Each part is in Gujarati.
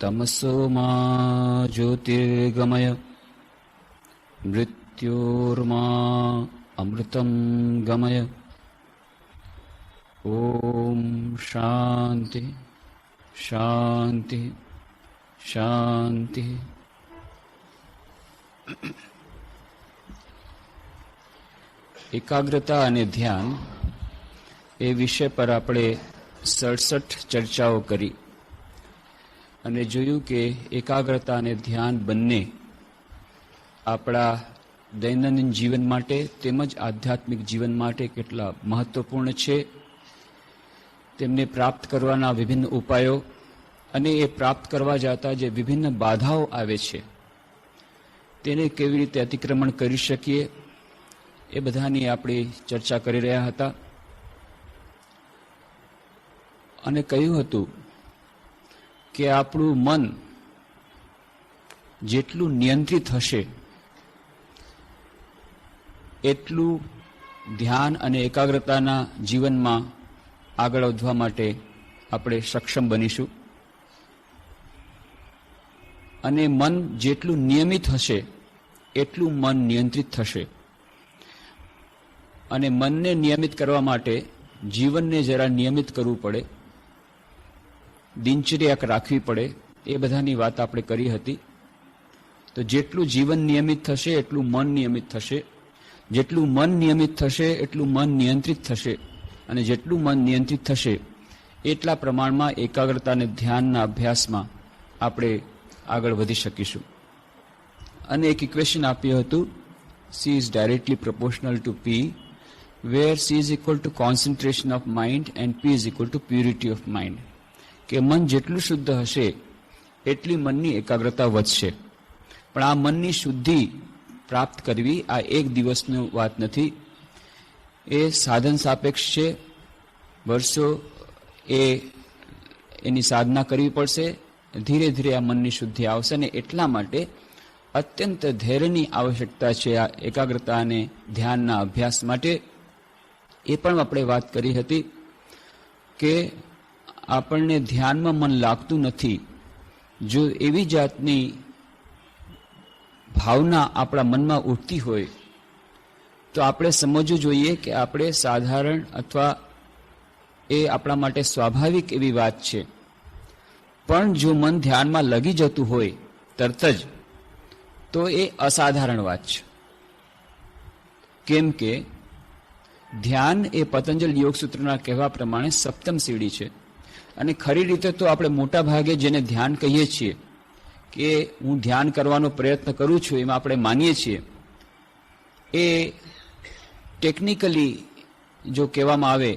तमसो मा ज्योतिर्गमय मृत्योर्मा अमृतं गमय। ओम शांति शांति शांति। एकाग्रता અને ધ્યાન એ વિષય પર આપણે 67 ચર્ચાઓ કરી અને જોયું કે એકાગ્રતા અને ધ્યાન બંને આપણા દૈનંદિન જીવન માટે તેમજ આધ્યાત્મિક જીવન માટે કેટલા મહત્વપૂર્ણ છે, તેમને પ્રાપ્ત કરવાના વિભિન્ન ઉપાયો અને એ પ્રાપ્ત કરવા જતા જે વિભિન્ન બાધાઓ આવે છે તેને કેવી રીતે અતિક્રમણ કરી શકીએ એ બધાની આપણે ચર્ચા કરી રહ્યા હતા અને કહ્યું હતું કે આપણું મન જેટલું નિયંત્રિત હશે એટલું ધ્યાન અને એકાગ્રતાના જીવનમાં આગળ વધવા માટે આપણે સક્ષમ બનીશું અને મન જેટલું નિયમિત હશે એટલું મન નિયંત્રિત થશે અને મનને નિયમિત કરવા માટે જીવનને જરા નિયમિત કરવું પડે, દિનચર્યા રાખવી પડે, એ બધાની વાત આપણે કરી હતી. તો જેટલું જીવન નિયમિત થશે એટલું મન નિયમિત થશે, જેટલું મન નિયમિત થશે એટલું મન નિયંત્રિત થશે અને જેટલું મન નિયંત્રિત થશે એટલા પ્રમાણમાં એકાગ્રતા અને ધ્યાનના અભ્યાસમાં આપણે આગળ વધી શકીશું. અને એક ઇક્વેશન આપ્યું હતું, she is directly proportional two P, where C is equal to concentration of mind and P is equal to purity of mind. કે મન જેટલું શુદ્ધ હશે એટલી મનની એકાગ્રતા વધશે. પણ આ મનની શુદ્ધિ પ્રાપ્ત કરવી આ એક દિવસની વાત નથી, એ સાધન સાપેક્ષ છે. વર્ષો એની સાધના કરવી પડશે, ધીરે ધીરે આ મનની શુદ્ધિ આવશે અને એટલા માટે અત્યંત ધૈર્યની આવશ્યકતા છે આ એકાગ્રતા અને ધ્યાનના અભ્યાસ માટે. એ પણ આપણે વાત કરી હતી કે આપણને ધ્યાનમાં મન લાગતું નથી. જો એવી જાતની ભાવના આપણા મનમાં ઉઠતી હોય તો આપણે સમજવું જોઈએ કે આપણે સાધારણ અથવા એ આપણા માટે સ્વાભાવિક એવી વાત છે. પણ જો મન ધ્યાનમાં લગી જતું હોય તરત જ તો એ અસાધારણ વાત છે. કેમ કે ધ્યાન એ પતંજલ યોગસૂત્રના કહેવા પ્રમાણે સપ્તમ સીડી છે અને ખરી રીતે તો આપણે મોટા ભાગે જેને ધ્યાન કહીએ છીએ કે હું ધ્યાન કરવાનો પ્રયત્ન કરું છું એમાં આપણે માનીએ છીએ, એ ટેકનિકલી જો કહેવામાં આવે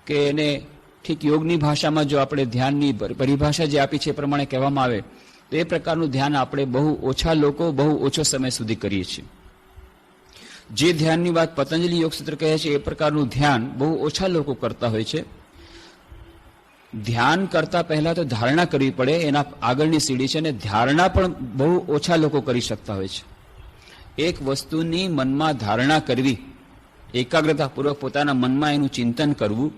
કે એને ઠીક યોગની ભાષામાં જો આપણે ધ્યાનની પરિભાષા જે આપી છે એ પ્રમાણે કહેવામાં આવે તો એ પ્રકારનું ધ્યાન આપણે બહુ ઓછા લોકો બહુ ઓછો સમય સુધી કરીએ છીએ. જે ધ્યાનની વાત પતંજલિ યોગસૂત્ર કહે છે એ પ્રકારનું ધ્યાન બહુ ઓછા લોકો કરતા હોય છે. ધ્યાન કરતા પહેલા તો ધારણા કરવી પડે, એના આગળની સીડી છે, અને ધારણા પણ બહુ ઓછા લોકો કરી શકતા હોય છે. એક વસ્તુની મનમાં ધારણા કરવી, એકાગ્રતાપૂર્વક પોતાના મનમાં એનું ચિંતન કરવું,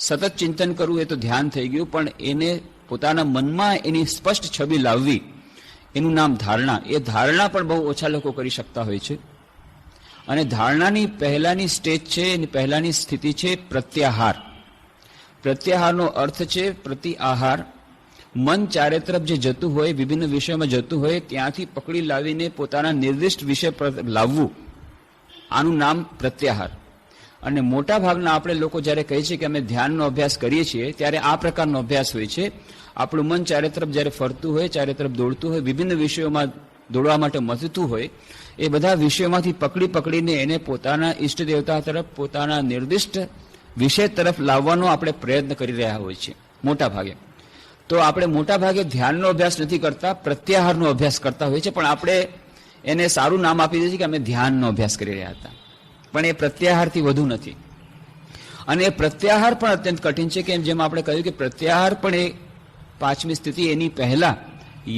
સતત ચિંતન કરવું એ તો ધ્યાન થઈ ગયું, પણ એને પોતાના મનમાં એની સ્પષ્ટ છબી લાવવી એનું નામ ધારણા. એ ધારણા પણ બહુ ઓછા લોકો કરી શકતા હોય છે. અને ધારણાની પહેલાની સ્ટેજ છે, એની પહેલાની સ્થિતિ છે પ્રત્યાહાર. પ્રત્યાહારનો અર્થ છે પ્રતિ આહાર. મન ચારે તરફ જે જતું હોય, વિભિન્ન વિષયોમાં જતું હોય, ત્યાંથી પકડી લાવીને પોતાના નિર્દિષ્ટ વિષય પર લાવવું, આનું નામ પ્રત્યાહાર. અને મોટા ભાગના આપણે લોકો જ્યારે કહીએ છીએ કે અમે ધ્યાનનો અભ્યાસ કરીએ છીએ ત્યારે આ પ્રકારનો અભ્યાસ હોય છે. આપણું મન ચારે તરફ જ્યારે ફરતું હોય, ચારે તરફ દોડતું હોય, વિભિન્ન વિષયોમાં દોડવા માટે મથતું હોય, એ બધા વિષયોમાંથી પકડીને એને પોતાના ઈષ્ટ દેવતા તરફ, પોતાના નિર્દિષ્ટ વિષય તરફ લાવવાનો આપણે પ્રયત્ન કરી રહ્યા હોય છે મોટા ભાગે. તો આપણે મોટા ભાગે ધ્યાનનો અભ્યાસ નથી કરતા, પ્રત્યાહારનો અભ્યાસ કરતા હોય છે. પણ આપણે એને સારું નામ આપી દઈએ છીએ કે અમે ધ્યાનનો અભ્યાસ કરી રહ્યા હતા, પણ એ પ્રત્યાહારથી વધુ નથી. અને એ પ્રત્યાહાર પણ અત્યંત કઠિન છે, કે જેમ આપણે કહ્યું કે પ્રત્યાહાર પણ એ પાંચમી સ્થિતિ, એની પહેલા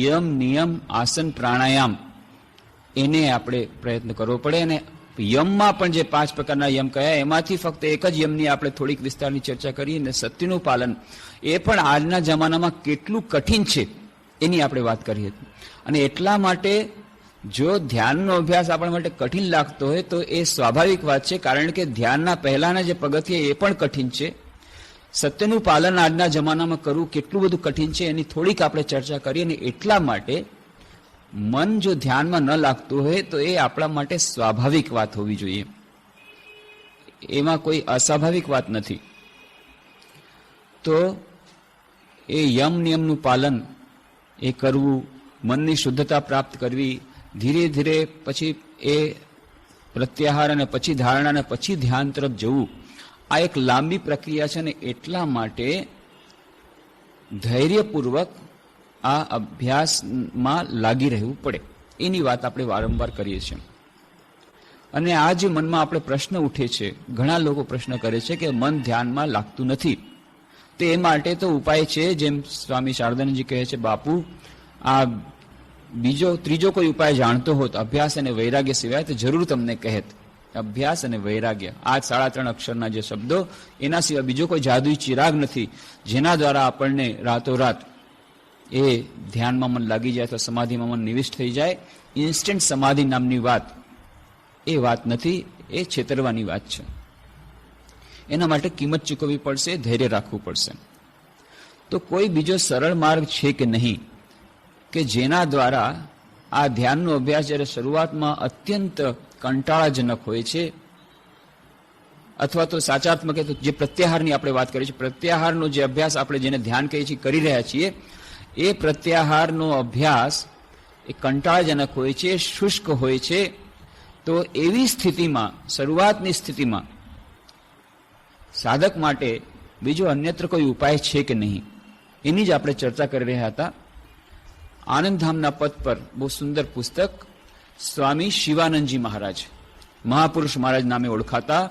યમ નિયમ આસન પ્રાણાયામ એને આપણે પ્રયત્ન કરવો પડે. અને યમમાં પણ જે 5 પ્રકારના યમ કયા, એમાંથી ફક્ત એક જ યમની આપણે થોડીક વિસ્તારની ચર્ચા કરી, અને સત્યનું પાલન એ પણ આજના જમાનામાં કેટલું કઠિન છે એની આપણે વાત કરી હતી. અને એટલા માટે જો ધ્યાનનો અભ્યાસ આપણા માટે કઠિન લાગતો હોય તો એ સ્વાભાવિક વાત છે, કારણ કે ધ્યાનના પહેલાના જે પગથિયા એ પણ કઠિન છે. સત્યનું પાલન આજના જમાનામાં કરવું કેટલું બધું કઠિન છે એની થોડીક આપણે ચર્ચા કરીએ. અને એટલા માટે મન જો ધ્યાનમાં ન લાગતું હોય તો એ આપણા માટે સ્વાભાવિક વાત હોવી જોઈએ, એમાં કોઈ અસ્વાભાવિક વાત નથી. તો એ યમ નિયમનું પાલન એ કરવું, મનની શુદ્ધતા પ્રાપ્ત કરવી, ધીરે ધીરે પછી એ પ્રત્યાહાર અને પછી ધારણા અને પછી ધ્યાન તરફ જવું, આ એક લાંબી પ્રક્રિયા છે. અને એટલા માટે ધૈર્યપૂર્વક આ અભ્યાસમાં લાગી રહેવું પડે, એની વાત આપણે વારંવાર કરીએ છીએ. અને આ જે મનમાં આપણે પ્રશ્ન ઉઠે છે, ઘણા લોકો પ્રશ્ન કરે છે કે મન ધ્યાનમાં લાગતું નથી, તો એ માટે તો ઉપાય છે. જેમ સ્વામી શારદાનંદજી કહે છે, બાપુ આ ત્રીજો કોઈ ઉપાય જાણતો હોત અભ્યાસ અને વૈરાગ્ય સિવાય તો જરૂર તમને કહેત. અભ્યાસ અને વૈરાગ્ય, આ 3.5 અક્ષરના જે શબ્દો, એના સિવાય બીજો કોઈ જાદુઈ ચિરાગ નથી જેના દ્વારા આપણને રાતોરાત એ ધ્યાનમાં મન લાગી જાય, તો સમાધિમાં મન નિવિષ્ટ થઈ જાય. ઇન્સ્ટન્ટ સમાધિ નામની વાત એ વાત નથી, એ છેતરવાની વાત છે. એના માટે કિંમત ચૂકવવી પડશે, ધૈર્ય રાખવું પડશે. તો કોઈ બીજો સરળ માર્ગ છે કે નહીં કે જેના દ્વારા આ ધ્યાનનો અભ્યાસ જ્યારે શરૂઆતમાં અત્યંત કંટાળાજનક હોય છે, અથવા તો સાચા અર્થમાં કહે તો જે પ્રત્યાહારની આપણે વાત કરીએ છીએ, પ્રત્યાહારનો જે અભ્યાસ આપણે જેને ધ્યાન કહીએ છીએ કરી રહ્યા છીએ, એ પ્રત્યાહારનો અભ્યાસ એ કંટાળાજનક હોય છે, શુષ્ક હોય છે. તો એવી સ્થિતિમાં, શરૂઆતની સ્થિતિમાં સાધક માટે બીજો અન્યત્ર કોઈ ઉપાય છે કે નહીં, એની જ આપણે ચર્ચા કરી રહ્યા હતા. આનંદધામના પદ પર બહુ સુંદર પુસ્તક સ્વામી શિવાનંદજી મહારાજ, મહાપુરુષ મહારાજ નામે ઓળખાતા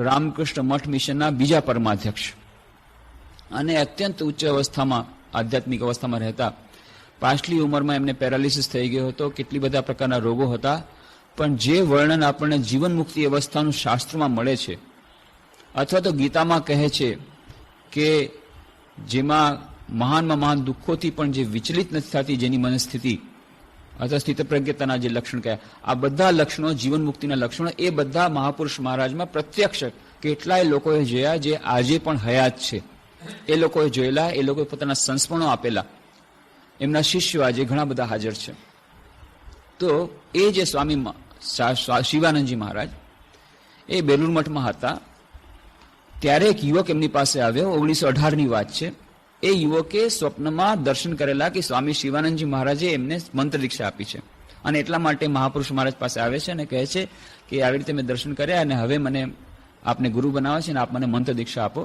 રામકૃષ્ણ મઠ મિશનના બીજા પરમાધ્યક્ષ, અને અત્યંત ઉચ્ચ અવસ્થામાં, આધ્યાત્મિક અવસ્થામાં રહેતા. પાછલી ઉંમરમાં એમને પેરાલિસિસ થઈ ગયો હતો, કેટલી બધા પ્રકારના રોગો હતા. પણ જે વર્ણન આપણને જીવન મુક્તિ અવસ્થાનું શાસ્ત્રમાં મળે છે, અથવા તો ગીતામાં કહે છે કે જેમાં મહાનમાં મહાન દુઃખોથી પણ જે વિચલિત નથી થતી જેની મનસ્થિતિ, અથવા સ્થિતપ્રજ્ઞતાના જે લક્ષણ કયા, આ બધા લક્ષણો, જીવન મુક્તિના લક્ષણો, એ બધા મહાપુરુષ મહારાજમાં પ્રત્યક્ષ કેટલાય લોકોએ જોયા જે આજે પણ હયાત છે. એ લોકોએ જોયેલા, એ લોકોએ પોતાના સંસ્મરણો આપેલા, એમના શિષ્યો આજે ઘણા બધા હાજર છે. તો એ જે સ્વામી શિવાનંદજી મહારાજ એ બેલુર મઠમાં હતા, ત્યારે એક યુવક એમની પાસે આવ્યો. 1918ની વાત છે. એ યુવકે સ્વપ્નમાં દર્શન કરેલા કે સ્વામી શિવાનંદજી મહારાજે એમને મંત્ર દીક્ષા આપી છે, અને એટલા માટે મહાપુરુષ મહારાજ પાસે આવે છે અને કહે છે કે આવી રીતે મેં દર્શન કર્યા અને હવે મને આપને ગુરુ બનાવે છે અને આપ મને મંત્ર દીક્ષા આપો.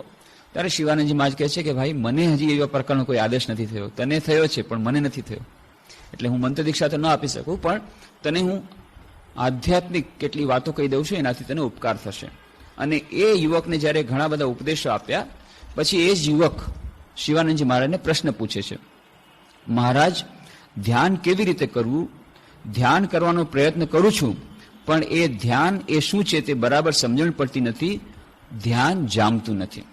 ત્યારે શિવાનંદજી મહારાજ કહે છે કે ભાઈ, મને હજી એવા પ્રકારનો કોઈ આદેશ નથી થયો, તને થયો છે પણ મને નથી થયો, એટલે હું મંત્ર દીક્ષા તો ન આપી શકું, પણ તને હું આધ્યાત્મિક કેટલી વાતો કહી દઉં છું, એનાથી તને ઉપકાર થશે. અને એ યુવકને જ્યારે ઘણા બધા ઉપદેશો આપ્યા પછી એ જ યુવક શિવાનંદજી મહારાજને પ્રશ્ન પૂછે છે, મહારાજ ધ્યાન કેવી રીતે કરવું? ધ્યાન કરવાનો પ્રયત્ન કરું છું, પણ એ ધ્યાન એ શું છે તે બરાબર સમજણ પડતી નથી, ધ્યાન જામતું નથી.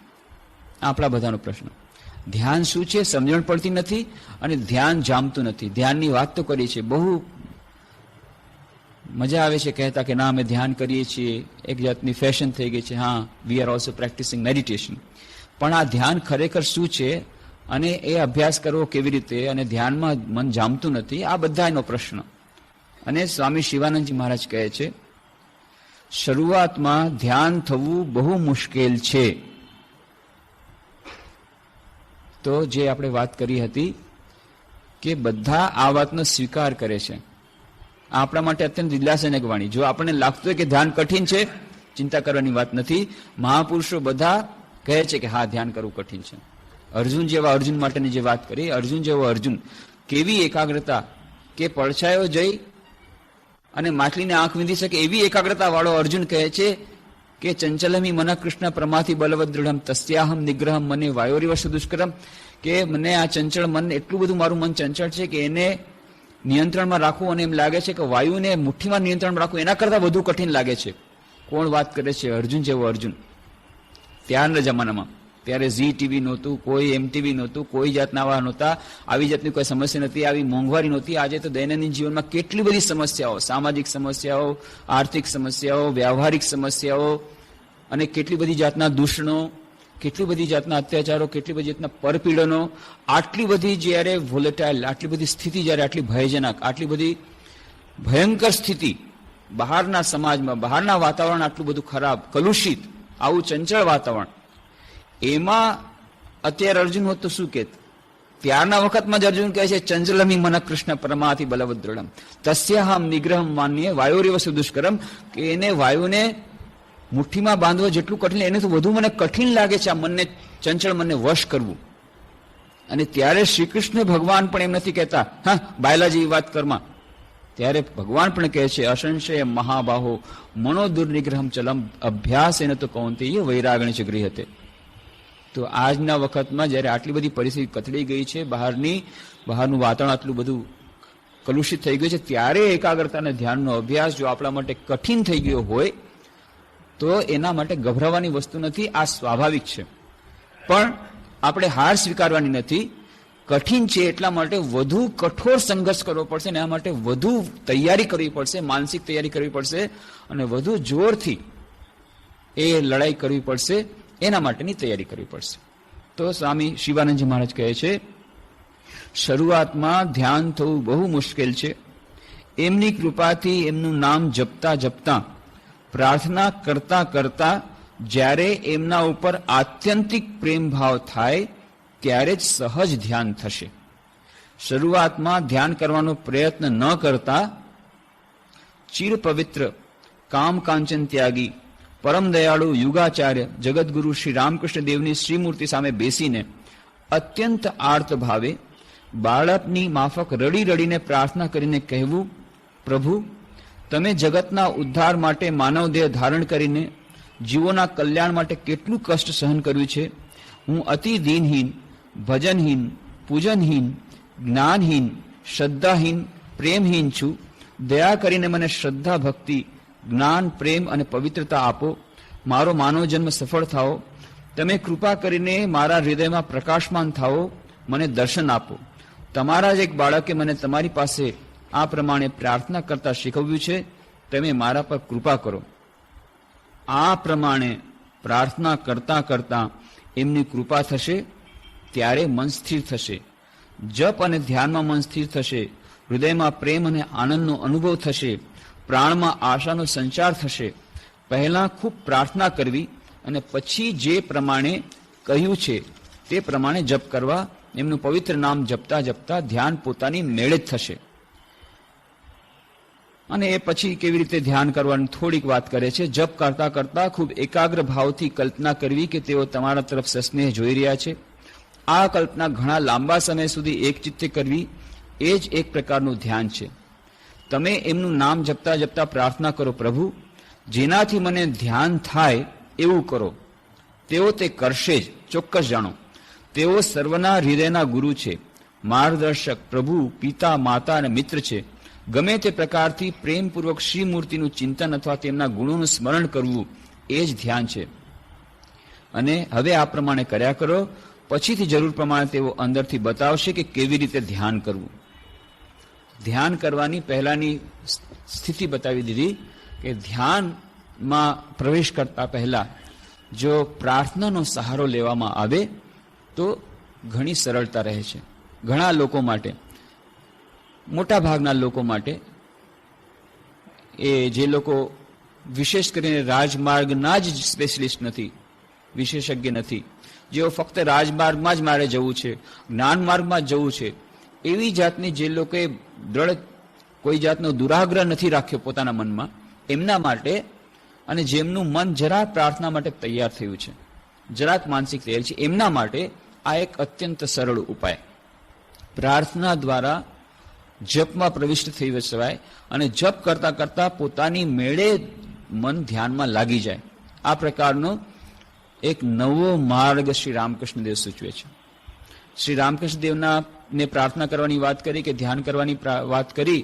આપણા બધાનો પ્રશ્ન, ધ્યાન શું છે સમજણ પડતી નથી અને ધ્યાન જામતું નથી. ધ્યાનની વાત તો કરીએ છીએ, બહુ મજા આવે છે કહેતા કે ના અમે ધ્યાન કરીએ છીએ, એક જાતની ફેશન થઈ ગઈ છે. હા, we are also practising meditation. પણ આ ધ્યાન ખરેખર શું છે અને એ અભ્યાસ કરવો કેવી રીતે, અને ધ્યાનમાં મન જામતું નથી, આ બધા એનો પ્રશ્ન. અને સ્વામી શિવાનંદજી મહારાજ કહે છે, શરૂઆતમાં ધ્યાન થવું બહુ મુશ્કેલ છે. તો જે આપણે વાત કરી હતી કે બધા આ વાતનો સ્વીકાર કરે છે, આપણા માટે અત્યંત દિલાસાજનક વાણી. જો આપણને લાગતું હોય કે ધ્યાન કઠિન છે, ચિંતા કરવાની વાત નથી. મહાપુરુષો બધા કહે છે કે હા, ધ્યાન કરવું કઠિન છે. અર્જુન જેવા અર્જુન માટેની જે વાત કરી, અર્જુન જેવો અર્જુન, કેવી એકાગ્રતા, કે પડછાયો જઈ અને માછલીને આંખ વીંધી શકે એવી એકાગ્રતા વાળો અર્જુન કહે છે કે ચંચલમી મન કૃષ્ણ પ્રમાથી બલવદ દૃઢમ તસ્યાહમ નિગ્રહમ મને વાયોરિવશ દુષ્કરમ, કે મને આ ચંચળ મન, એટલું બધું મારું મન ચંચળ છે કે એને નિયંત્રણમાં રાખવું અને એમ લાગે છે કે વાયુને મુઠ્ઠીમાં નિયંત્રણમાં રાખવું એના કરતાં વધુ કઠિન લાગે છે. કોણ વાત કરે છે? અર્જુન જેવો અર્જુન. ત્યારના જમાનામાં, ત્યારે ઝી ટીવી નહોતું, કોઈ MTV નહોતું, કોઈ જાતના આવા નહોતા, આવી જાતની કોઈ સમસ્યા નથી, આવી મોંઘવારી નહોતી. આજે તો દૈનંદિન જીવનમાં કેટલી બધી સમસ્યાઓ, સામાજિક સમસ્યાઓ, આર્થિક સમસ્યાઓ, વ્યવહારિક સમસ્યાઓ અને કેટલી બધી જાતના દૂષણો, કેટલી બધી જાતના અત્યાચારો, કેટલી બધી જાતના પરપીડનો, આટલી બધી જ્યારે વોલેટાઇલ, આટલી બધી સ્થિતિ જ્યારે આટલી ભયજનક, આટલી બધી ભયંકર સ્થિતિ બહારના સમાજમાં, બહારના વાતાવરણ આટલું બધું ખરાબ, કલુષિત, આવું ચંચળ વાતાવરણ, એમાં અત્યારે અર્જુન હોત તો શું કહેત? ત્યારના વખતમાં જ અર્જુન કહે છે ચંચલમી મન કૃષ્ણ પરમાથી બલવદ્રઢમ તસ્યાહમ નિગ્રહમ માન્ય વાયોરેવ સુદુષ્કરમ, કે એને વાયુને મુઠ્ઠીમાં બાંધવો જેટલું કઠિન, એને તો વધુ મને કઠિન લાગે છે આ મનને, ચંચળ મનને વશ કરવું. અને ત્યારે શ્રી કૃષ્ણ ભગવાન પણ એમ નથી કહેતા હા બાયલા જેવી વાત કરમાં, ત્યારે ભગવાન પણ કહે છે અસંશય મહાબાહો મનો દુર્નિગ્રહમ ચલમ અભ્યાસ એને તો કૌંતેય વૈરાગણી ચ ગૃહ્યતે. તો આજના વખતમાં જ્યારે આટલી બધી પરિસ્થિતિ કથળી ગઈ છે, બહારનું વાતાવરણ આટલું બધું કલુષિત થઈ ગયું છે, ત્યારે એકાગ્રતા અને ધ્યાનનો અભ્યાસ જો આપણા માટે કઠિન થઈ ગયો હોય તો એના માટે ગભરાવાની વસ્તુ નથી, આ સ્વાભાવિક છે. પણ આપણે હાર સ્વીકારવાની નથી. કઠિન છે એટલા માટે વધુ કઠોર સંઘર્ષ કરવો પડશે, અને આ માટે વધુ તૈયારી કરવી પડશે, માનસિક તૈયારી કરવી પડશે, અને વધુ જોરથી એ લડાઈ કરવી પડશે, એના માટેની તૈયારી કરવી પડશે. તો સ્વામી શિવાનંદજી મહારાજ કહે છે શરૂઆતમાં ધ્યાન થવું બહુ મુશ્કેલ છે. એમની કૃપાથી એમનું નામ જપતા જપતા, પ્રાર્થના કરતા કરતા જ્યારે એમના ઉપર આત્યંતિક પ્રેમ ભાવ થાય ત્યારે જ સહજ ધ્યાન થશે. શરૂઆતમાં ધ્યાન કરવાનો પ્રયત્ન ન કરતા ચિર પવિત્ર કામ કાંચન ત્યાગી પરમ દયાળુ યુગાચાર્ય જગતગુરુ શ્રી રામકૃષ્ણ દેવની શ્રીમૂર્તિ સામે બેસીને અત્યંત આર્ત ભાવે બાળકની માફક રડી રડીને પ્રાર્થના કરીને કહેવું, પ્રભુ તમે જગતના ઉદ્ધાર માટે માનવદેહ ધારણ કરીને જીવોના કલ્યાણ માટે કેટલું કષ્ટ સહન કર્યું છે. હું અતિ દીનહીન, ભજનહીન, પૂજનહીન, જ્ઞાનહીન, શ્રદ્ધાહીન, પ્રેમહીન છું. દયા કરીને મને શ્રદ્ધા, ભક્તિ, જ્ઞાન, પ્રેમ અને પવિત્રતા આપો. મારો માનવ જન્મ સફળ થાઓ. તમે કૃપા કરીને મારા હૃદયમાં પ્રકાશમાન થાઓ, મને દર્શન આપો. તમારા જ એક બાળકે મને તમારી પાસે આ પ્રમાણે પ્રાર્થના કરતા શીખવ્યું છે. તમે મારા પર કૃપા કરો. આ પ્રમાણે પ્રાર્થના કરતા કરતા એમની કૃપા થશે, ત્યારે મન સ્થિર થશે. જપ અને ધ્યાનમાં મન સ્થિર થશે. હૃદયમાં પ્રેમ અને આનંદનો અનુભવ થશે. પ્રાણમાં આશાનો સંચાર થશે. પહેલા ખૂબ પ્રાર્થના કરવી અને પછી જે પ્રમાણે કહ્યું છે તે પ્રમાણે જપ કરવા. એમનું પવિત્ર નામ જપતા જપતા ધ્યાન પોતાની મેળે જ થશે. અને એ પછી કેવી રીતે ધ્યાન કરવાની થોડીક વાત કરે છે. જપ કરતા કરતા ખૂબ એકાગ્ર ભાવથી કલ્પના કરવી કે તેઓ તમારા તરફ સસ્નેહ જોઈ રહ્યા છે. આ કલ્પના ઘણા લાંબા સમય સુધી એકચિત્તે કરવી એ જ એક પ્રકારનું ધ્યાન છે. તમે એમનું નામ જપતા જપતા પ્રાર્થના કરો, પ્રભુ જેનાથી મને ધ્યાન થાય એવું કરો. તેઓ તે કરશે જ, ચોક્કસ જાણો. તેઓ સર્વના હૃદયના ગુરુ છે, માર્ગદર્શક, પ્રભુ, પિતા, માતા અને મિત્ર છે. ગમે તે પ્રકારથી પ્રેમપૂર્વક શ્રીમૂર્તિનું ચિંતન અથવા તેમના ગુણોનું સ્મરણ કરવું એ જ ધ્યાન છે. અને હવે આ પ્રમાણે કર્યા કરો. પછીથી જરૂર પ્રમાણે તેઓ અંદરથી બતાવશે કે કેવી રીતે ધ્યાન કરવું. ધ્યાન કરવાની પહેલાની સ્થિતિ બતાવી દીધી કે ધ્યાનમાં પ્રવેશ કરતા પહેલા જો પ્રાર્થનાનો સહારો લેવામાં આવે તો ઘણી સરળતા રહે છે. ઘણા લોકો માટે, મોટા ભાગના લોકો માટે, એ જે લોકો વિશેષ કરીને રાજમાર્ગના જ સ્પેશિયલિસ્ટ નથી, વિશેષજ્ઞ નથી, જેઓ ફક્ત રાજમાર્ગમાં જ મારે જવું છે, જ્ઞાન માર્ગમાં જ જવું છે, એવી જાતની જે લોકોએ દ્રઢ કોઈ જાતનો દુરાગ્રહ નથી રાખ્યો પોતાના મનમાં, એમના માટે, અને જેમનું મન જરા પ્રાર્થના માટે તૈયાર થયું છે, જરાક માનસિક તૈયાર છે, એમના માટે આ એક અત્યંત સરળ ઉપાય. પ્રાર્થના દ્વારા જપમાં પ્રવિષ્ટ થઈ જવાય અને જપ કરતા કરતા પોતાની મેળે મન ધ્યાનમાં લાગી જાય. આ પ્રકારનો એક નવો માર્ગ શ્રી રામકૃષ્ણ દેવ સૂચવે છે. શ્રી રામકૃષ્ણ દેવના ને પ્રાર્થના કરવાની વાત કરી કે ધ્યાન કરવાની વાત કરી,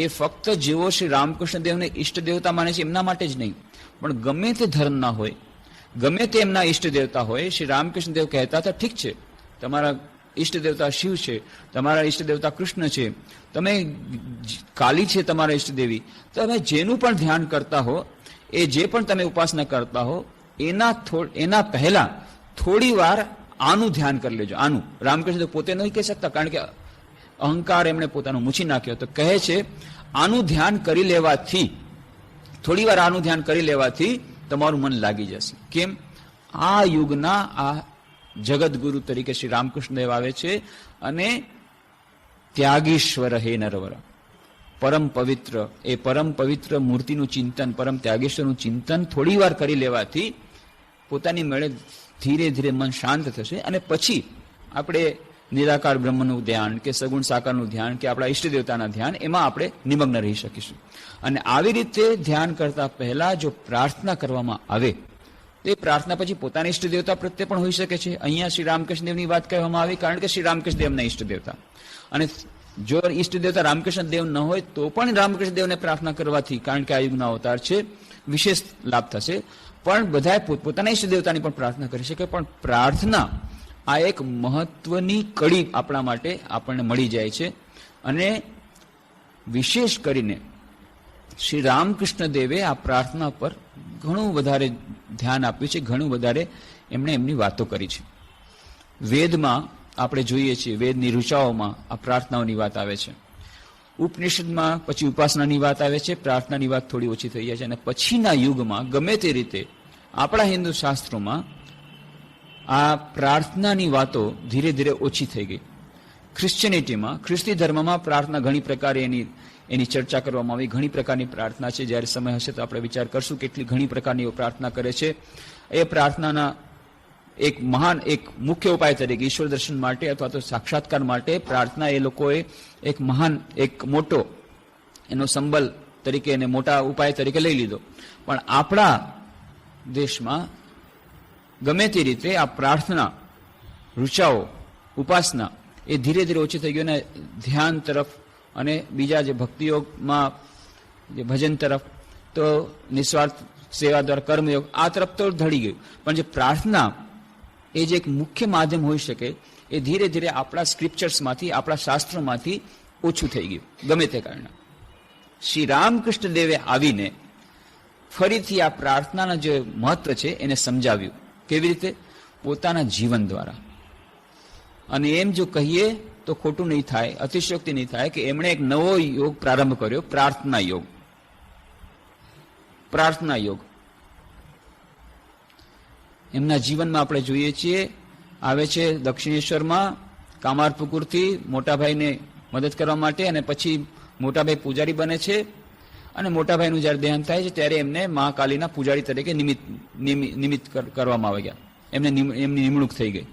એ ફક્ત જેઓ શ્રી રામકૃષ્ણ દેવને ઈષ્ટ દેવતા માને છે એમના માટે જ નહીં, પણ ગમે તે ધર્મના હોય, ગમે તે એમના ઈષ્ટ દેવતા હોય. શ્રી રામકૃષ્ણ દેવ કહેતા હતા, ઠીક છે, તમારા ઈષ્ટ દેવતા શિવ છે, તમારા ઈષ્ટ દેવતા કૃષ્ણ છે, તમે કાલી છે તમારા ઈષ્ટ દેવી, તમે જેનું પણ ધ્યાન કરતા હો, એ જે પણ તમે ઉપાસના કરતા હો, એના પહેલા થોડી વાર આનું ધ્યાન કરી લેજો. આનું રામકૃષ્ણ દેવ પોતે નહીં કહી શકતા, કારણ કે અહંકાર એમણે પોતાનો મૂછી નાખ્યો. તો કહે છે આનું ધ્યાન કરી લેવાથી, થોડી વાર આનું ધ્યાન કરી લેવાથી તમારું મન લાગી જશે. કેમ? આ યુગના આ જગતગુરુ તરીકે શ્રી રામકૃષ્ણ દેવ આવે છે અને ત્યાગીશ્વર હે નરવર, પરમ પવિત્ર, એ પરમ પવિત્ર મૂર્તિનું ચિંતન, પરમ ત્યાગેશ્વરનું ચિંતન થોડી વાર કરી લેવાથી પોતાની મેળે ધીરે ધીરે મન શાંત થશે. અને પછી આપણે નિરાકાર બ્રહ્મનું ધ્યાન કે સગુણ સાકારનું ધ્યાન કે આપણા ઈષ્ટ દેવતાના ધ્યાન, એમાં આપણે નિમગ્ન રહી શકીશું. અને આવી રીતે ધ્યાન કરતા પહેલા જો પ્રાર્થના કરવામાં આવે, તે પ્રાર્થના પછી પોતાના ઈષ્ટ દેવતા પ્રત્યે પણ હોઈ શકે છે. અહીંયા શ્રી રામકૃષ્ણ દેવની વાત કહેવામાં આવી, કારણ કે શ્રી રામકૃષ્ણ દેવના ઈષ્ટ દેવતા. અને જો ઈષ્ટ દેવતા રામકૃષ્ણ દેવ ન હોય તો પણ રામકૃષ્ણ દેવને પ્રાર્થના કરવાથી, કારણ કે આ યુગના અવતાર છે, વિશેષ લાભ થશે. પણ બધાએ પોતાના ઈષ્ટ દેવતાની પણ પ્રાર્થના કરી શકે. પણ પ્રાર્થના આ એક મહત્વની કડી આપણા માટે આપણને મળી જાય છે. અને વિશેષ કરીને શ્રી રામકૃષ્ણ દેવે આ પ્રાર્થના પર ઘણું વધારે ધ્યાન આપ્યું છે, ઘણું વધારે એમણે એમની વાતો કરી છે. વેદમાં આપણે જોઈએ છીએ, વેદની ઋચાઓમાં આ પ્રાર્થનાઓની વાત આવે છે. ઉપનિષદમાં પછી ઉપાસનાની વાત આવે છે, પ્રાર્થનાની વાત થોડી ઓછી થઈ જાય છે. અને પછીના યુગમાં ગમે તે રીતે આપણા હિન્દુ શાસ્ત્રોમાં આ પ્રાર્થનાની વાતો ધીરે ધીરે ઓછી થઈ ગઈ. ક્રિશ્ચિયનિટીમાં, ખ્રિસ્તી ધર્મમાં પ્રાર્થના ઘણી પ્રકારે એની ચર્ચા કરવામાં આવી. ઘણી પ્રકારની પ્રાર્થના છે. જ્યારે સમય હશે તો આપણે વિચાર કરશું કેટલી ઘણી પ્રકારની પ્રાર્થના કરે છે. એ પ્રાર્થનાના એક મુખ્ય ઉપાય તરીકે ઈશ્વર દર્શન માટે અથવા તો સાક્ષાત્કાર માટે પ્રાર્થના એ લોકોએ એક મોટો એનો સંબલ તરીકે એને મોટા ઉપાય તરીકે લઈ લીધો. પણ આપણા દેશમાં ગમે તે રીતે આ પ્રાર્થના, ઋચાઓ, ઉપાસના એ ધીરે ધીરે ઓછી થઈ ગયું અને ધ્યાન તરફ અને બીજા જે ભક્તિયોગમાં જે ભજન તરફ, તો નિસ્વાર્થ સેવા દ્વારા કર્મયોગ, આ તરફ તો ઢળી ગયું. પણ જે પ્રાર્થના એ જે એક મુખ્ય માધ્યમ હોઈ શકે, એ ધીરે ધીરે આપણા સ્ક્રિપ્ચર્સમાંથી, આપણા શાસ્ત્રોમાંથી ઓછું થઈ ગયું ગમે તે કારણે. શ્રી રામકૃષ્ણ દેવે આવીને ફરીથી આ પ્રાર્થનાના જે મહત્વ છે એને સમજાવ્યું. કેવી રીતે? પોતાના જીવન દ્વારા. અને એમ જો કહીએ તો ખોટું નહીં થાય, અતિશયોક્તિ નહીં થાય કે એમણે એક નવો યોગ પ્રારંભ કર્યો, પ્રાર્થના યોગ. પ્રાર્થના યોગ એમના જીવનમાં આપણે જોઈએ છીએ, આવે છે દક્ષિણેશ્વરમાં કામારપુકુરથી મોટાભાઈને મદદ કરવા માટે, અને પછી મોટાભાઈ પૂજારી બને છે. અને મોટાભાઈનું જ્યારે દેહાંત થાય છે ત્યારે એમને મહાકાલીના પૂજારી તરીકે નિમિત્ત કરવામાં આવી ગયા. એમની નિમણૂક થઈ ગઈ.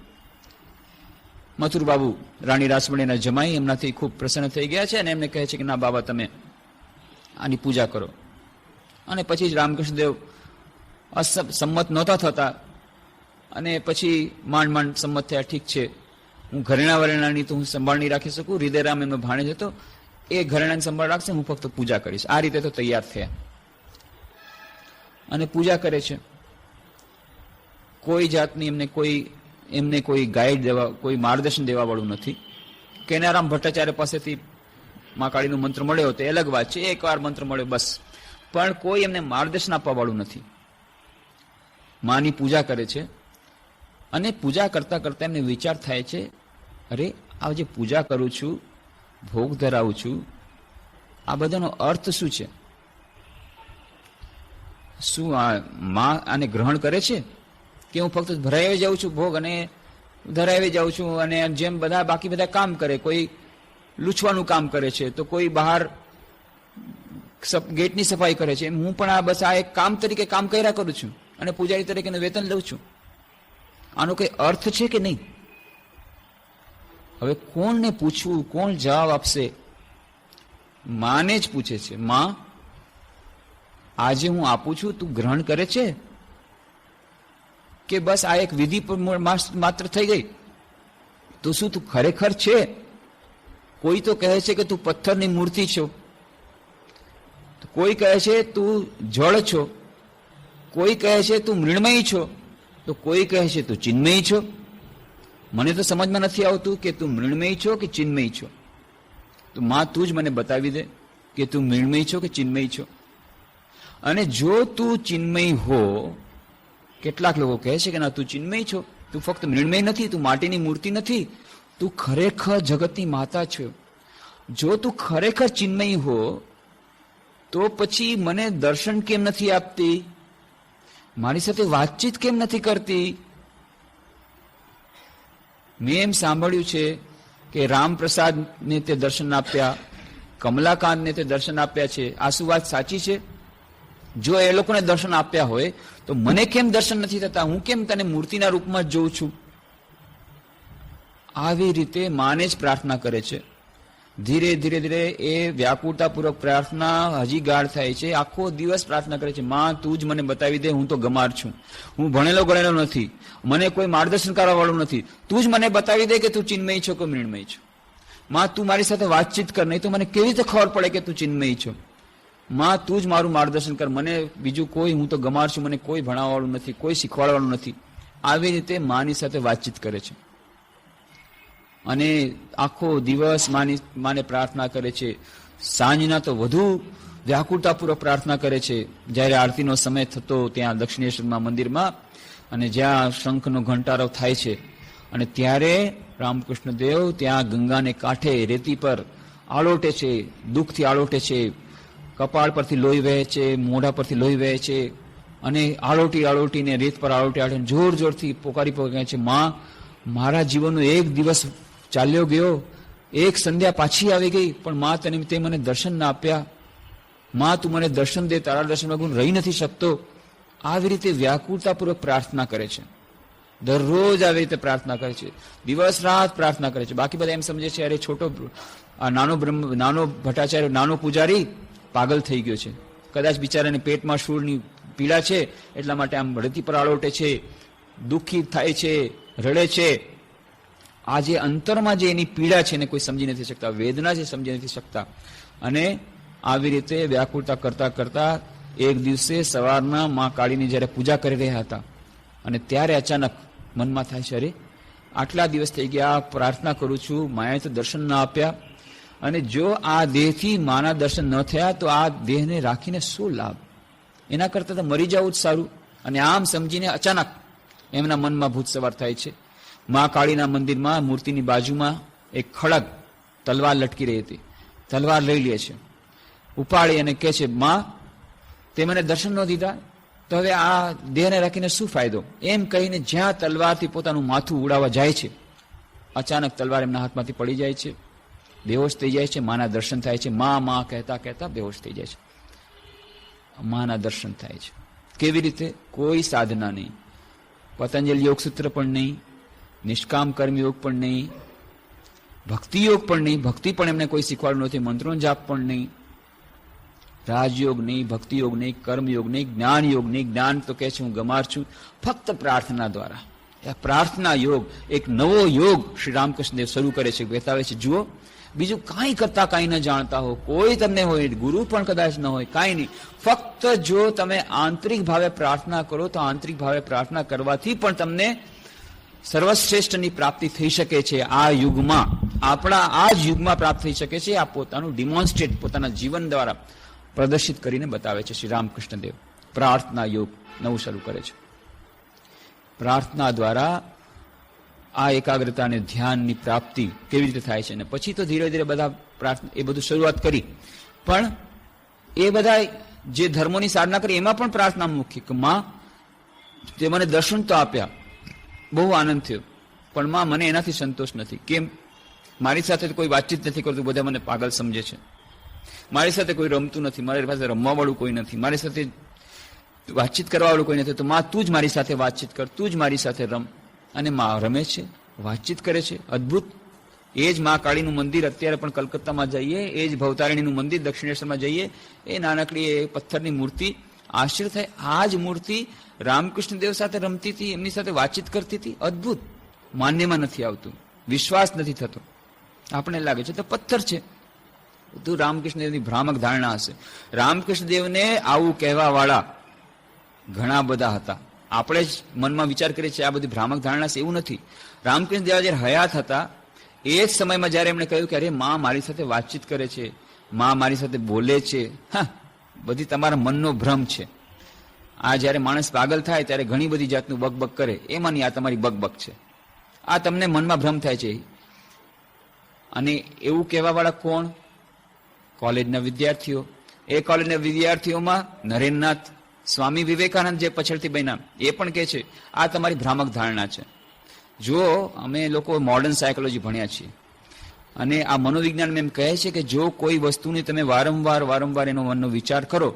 મથુરબાબુ રાણી રાસમણીના જમાઈ એમનાથી ખૂબ પ્રસન્ન થઈ ગયા છે અને એમને કહે છે કે ના બાબા, તમે આની પૂજા કરો. અને પછી રામકૃષ્ણ દેવ સંમત નહોતા થતા અને પછી માંડ સંમત થયા. ઠીક છે, હું ઘરેણા વરેણાની તો હું સંભાળ નહીં રાખી શકું, હૃદયરામ એમનો ભાણેજ હતો, એ ઘરેણાની સંભાળ રાખશે, હું ફક્ત પૂજા કરીશ. આ રીતે તો તૈયાર થયા અને પૂજા કરે છે. કોઈ જાતની એમને કોઈ ગાઈડ દેવા, કોઈ માર્ગદર્શન દેવા વાળું નથી. કેનારામ ભટ્ટાચાર્ય પાસેથી મા કાળીનો મંત્ર મળ્યો તો અલગ વાત છે, એકવાર મંત્ર મળ્યો બસ, પણ કોઈ એમને માર્ગદર્શન આપવા વાળું નથી. માની પૂજા કરે છે અને પૂજા કરતા કરતા એમને વિચાર થાય છે, અરે આ જે પૂજા કરું છું, ભોગ ધરાવું છું, આ બધાનો અર્થ શું છે? શું આ માં આને ગ્રહણ કરે છે કે હું ફક્ત ભરાવી જાઉં છું ભોગ અને ધરાવી જાઉં છું? અને જેમ બાકી બધા કામ કરે, કોઈ લૂછવાનું કામ કરે છે, તો કોઈ બહાર ગેટની સફાઈ કરે છે, હું પણ આ બસ આ એક કામ તરીકે કામ કર્યા કરું છું અને પૂજારી તરીકે વેતન લઉં છું. આનો કઈ અર્થ છે કે નહીં? હવે કોણને પૂછવું, કોણ જવાબ આપશે? માને જ પૂછે છે, માં આજે હું આપું છું, તું ગ્રહણ કરે છે કે બસ આ એક વિધિ માત્ર થઈ ગઈ? તો શું તું ખરેખર છે? કોઈ તો કહે છે કે તું પથ્થરની મૂર્તિ છો, કોઈ કહે છે તું જળ છો, કોઈ કહે છે તું મૃણમય છો, તો કોઈ કહે છે તું ચિન્મય છો. મને તો સમજમાં નથી આવતું કે તું મૃણમય છો કે ચિન્મય છો. તો માં તું જ મને બતાવી દે કે તું મૃણમય છો કે ચિન્મય છો. અને જો તું ચિન્મય હો, કેટલાક લોકો કહે છે કે ના તું ચિન્મય છો, તું ફક્ત મૃણમય નથી, તું માટીની મૂર્તિ નથી, તું ખરેખર જગતની માતા છો. જો તું ખરેખર ચિન્મય હો તો પછી મને દર્શન કેમ નથી આપતી? મારી સાથે વાતચીત કેમ નથી કરતી? મેં એમ સાંભળ્યું છે કે રામપ્રસાદને તે દર્શન આપ્યા, કમલાકાંતને તે દર્શન આપ્યા છે. આ શું વાત સાચી છે? જો એ લોકોને દર્શન આપ્યા હોય તો મને કેમ દર્શન નથી થતા? હું કેમ તને મૂર્તિના રૂપમાં જ જોઉં છું? આવી રીતે માને જ પ્રાર્થના કરે છે. ધીરે ધીરે ધીરે એ વ્યાકુળતાપૂર્વક પ્રાર્થના હજી ગાઢ થાય છે. આખો દિવસ પ્રાર્થના કરે છે, માં તું જ મને બતાવી દે, હું તો ગમાર છું, હું ભણેલો ગણેલો નથી, મને કોઈ માર્ગદર્શન કરવા વાળું નથી, તું જ મને બતાવી દે કે તું ચિન્મય છો કે મૃણમય છો. માં તું મારી સાથે વાતચીત કર, નહીં તો મને કેવી રીતે ખબર પડે કે તું ચિન્મય છો? માં તું જ મારું માર્ગદર્શન કર, મને બીજું કોઈ, હું તો ગમાર છું, મને કોઈ ભણાવવાળું નથી, કોઈ શીખવાડવાળું નથી. આવી રીતે માની સાથે વાતચીત કરે છે અને આખો દિવસ માને પ્રાર્થના કરે છે. સાંજના તો વધુ વ્યાકુળતાપૂર્વક પ્રાર્થના કરે છે. જ્યારે આરતીનો સમય થતો ત્યાં દક્ષિણેશ્વરમાં મંદિરમાં, અને જ્યાં શંખનો ઘંટારો થાય છે, અને ત્યારે રામકૃષ્ણ દેવ ત્યાં ગંગાને કાંઠે રેતી પર આળોટે છે, દુઃખથી આળોટે છે, કપાળ પરથી લોહી વહે છે, મોઢા પરથી લોહી વહે છે, અને આળોટીને રેત પર આળોટી જોર જોરથી પોકારી કહે છે, માં મારા જીવનનો એક દિવસ ચાલ્યો ગયો, એક સંધ્યા પાછી આવી ગઈ, પણ માં તે મને દર્શન ના આપ્યા. માં તું મને દર્શન દે, તારા દર્શન વગર રહી નથી શકતો. આવી રીતે વ્યાકુળતાપૂર્વક પ્રાર્થના કરે છે. દરરોજ આવી રીતે પ્રાર્થના કરે છે, દિવસ રાત પ્રાર્થના કરે છે. બાકી બધા એમ સમજે છે અરે છોટો નાનો ભટ્ટાચાર્ય, નાનો પૂજારી પાગલ થઈ ગયો છે, કદાચ બિચારાને પેટમાં શૂળની પીડા છે એટલા માટે આમ રેતી પર આળોટે છે, દુઃખી થાય છે, રડે છે. આ જે અંતરમાં જે એની પીડા છે એને કોઈ સમજી નથી શકતા, વેદના છે સમજી નથી શકતા. અને આવી રીતે વ્યાકુળતા કરતા કરતા એક દિવસે સવારના માં કાળીની જ્યારે પૂજા કરી રહ્યા હતા, અને ત્યારે અચાનક મનમાં થાય છે, અરે આટલા દિવસ થઈ ગયા પ્રાર્થના કરું છું, માએ તો દર્શન ના આપ્યા, અને જો આ દેહથી માના દર્શન ન થયા તો આ દેહને રાખીને શું લાભ? એના કરતાં તો મરી જવું જ સારું. અને આમ સમજીને અચાનક એમના મનમાં ભૂત સવાર થાય છે. મા કાળીના મંદિરમાં મૂર્તિની બાજુમાં એક ખડગ તલવાર લટકી રહી હતી. તલવાર લઈ લે છે, ઉપાડી અને કહે છે, માં તે મને દર્શન ન દીધા તો હવે આ દેહને રાખીને શું ફાયદો? એમ કહીને જ્યાં તલવારથી પોતાનું માથું ઉડાવવા જાય છે, અચાનક તલવાર એમના હાથમાંથી પડી જાય છે, બેહોશ થઈ જાય છે. માના દર્શન થાય છે. માં કહેતા કહેતા બેહોશ થઈ જાય છે. માના દર્શન થાય છે. કેવી રીતે? કોઈ સાધના નહીં, પતંજલિ યોગસૂત્ર પણ નહીં, નિષ્કામ કર્મયોગ પણ નહીં, ભક્તિ યોગ પણ નહીં. ભક્તિ પણ એમને કોઈ શીખવાડ્યું નથી. મંત્રોનો જાપ પણ નહીં, રાજયોગ નહીં, ભક્તિ યોગ નહીં, કર્મયોગ નહીં, જ્ઞાન યોગ નહીં. જ્ઞાન તો કહે છે હું ગમાર છું. ફક્ત પ્રાર્થના દ્વારા. પ્રાર્થના યોગ, એક નવો યોગ શ્રી રામકૃષ્ણ દેવ શરૂ કરે છે. બતાવે છે, જુઓ બીજું કાંઈ કરતા કાંઈ ન જાણતા હો, કોઈ તમને હોય, ગુરુ પણ કદાચ ન હોય, કાંઈ નહીં. ફક્ત જો તમે આંતરિક ભાવે પ્રાર્થના કરો તો આંતરિક ભાવે પ્રાર્થના કરવાથી પણ તમને સર્વશ્રેષ્ઠની પ્રાપ્તિ થઈ શકે છે. આ યુગમાં, આપણા આ જ યુગમાં પ્રાપ્ત થઈ શકે છે. આ પોતાનું ડિમોન્સ્ટ્રેટ પોતાના જીવન દ્વારા પ્રદર્શિત કરીને બતાવે છે શ્રી રામકૃષ્ણ દેવ. પ્રાર્થના યોગ નવું શરૂ કરે છે. પ્રાર્થના દ્વારા આ એકાગ્રતા અને ધ્યાનની પ્રાપ્તિ કેવી રીતે થાય છે. અને પછી તો ધીરે ધીરે બધા પ્રાર્થના એ બધું શરૂઆત કરી, પણ એ બધા જે ધર્મોની સાધના કરી એમાં પણ પ્રાર્થના મુખ્ય કે માં તે મને દર્શન તો આપ્યા, બહુ આનંદ થયો, પણ માં મને એનાથી સંતોષ નથી. કેમ? મારી સાથે કોઈ વાતચીત નથી કરતું, બધા મને પાગલ સમજે છે. મારી સાથે કોઈ રમતું નથી, મારી પાસે રમવા વાળું કોઈ નથી, મારી સાથે વાતચીત કરવા વાળું કોઈ નથી. તો માં તું જ મારી સાથે વાતચીત કર, તું જ મારી સાથે રમ. અને માં રમે છે, વાતચીત કરે છે. અદ્ભુત. એ જ મા કાળીનું મંદિર અત્યારે પણ કલકત્તામાં જઈએ, એ જ ભવતારિણીનું મંદિર દક્ષિણેશ્વરમાં જઈએ, એ નાનકડી એ પથ્થરની મૂર્તિ, આશ્ચર્ય થાય. આ જ મૂર્તિ રામકૃષ્ણ દેવ સાથે રમતી હતી, એમની સાથે વાતચીત કરતી હતી. અદ્ભુત. માન્યમાં નથી આવતું. વિશ્વાસ નથી થતો. આપણે લાગે છે તો પથ્થર છે. બધું રામકૃષ્ણદેવની ભ્રામક ધારણા હશે. રામકૃષ્ણદેવને આવું કહેવા વાળા ઘણા બધા હતા. આપણે જ મનમાં વિચાર કરીએ છીએ આ બધી ભ્રામક ધારણા છે, એવું નથી. રામકૃષ્ણદેવ જયારે હયાત હતા એ જ સમયમાં જયારે એમણે કહ્યું કે અરે માં મારી સાથે વાતચીત કરે છે, માં મારી સાથે બોલે છે, હા બધી તમારા મનનો ભ્રમ છે. આ જયારે માણસ પાગલ થાય ત્યારે ઘણી બધી જાતનું બકબક કરે, એમાંની આ તમારી બકબક છે, આ તમને મનમાં ભ્રમ થાય છે. અને એવું કહેવા વાળા કોણ? કોલેજના વિદ્યાર્થીઓ. એ કોલેજના વિદ્યાર્થીઓમાં નરેન્દ્રનાથ, સ્વામી વિવેકાનંદ જે પછડથી બન્યા, એ પણ કહે છે આ તમારી ભ્રામક ધારણા છે. જો અમે લોકો મોડર્ન સાયકોલોજી ભણ્યા છીએ અને આ મનોવિજ્ઞાન એમ કહે છે કે જો કોઈ વસ્તુની તમે વારંવાર એનો મનનો વિચાર કરો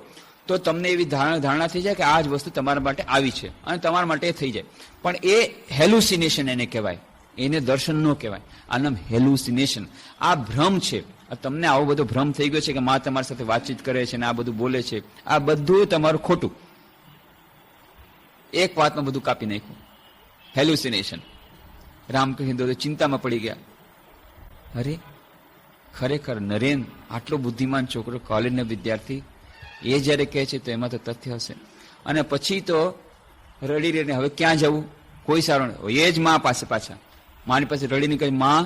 તો તમને એવી ધારણા થઈ જાય કે આ જ વસ્તુ તમારા માટે આવી છે અને તમારા માટે એ થઈ જાય. પણ એ હેલુસિનેશન એને કહેવાય, એને દર્શન ન કહેવાય. આ નામ હેલુસિનેશન. આ ભ્રમ છે. તમને આવો બધો ભ્રમ થઈ ગયો છે કે માં તમારી સાથે વાતચીત કરે છે ને આ બધું બોલે છે, આ બધું તમારું ખોટું. એક વાતમાં બધું કાપી નાખ્યું, હેલુસિનેશન. રામકૃષ્ણ ચિંતામાં પડી ગયા. અરે ખરેખર નરેન આટલો બુદ્ધિમાન છોકરો, કોલેજનો વિદ્યાર્થી, એ જયારે કહે છે તો એમાં તો તથ્ય હશે. અને પછી તો રડી રડીને હવે ક્યાં જવું, કોઈ સારું નહીં. એ જ માં પાસે પાછા માની પાસે રડીને કહે, માં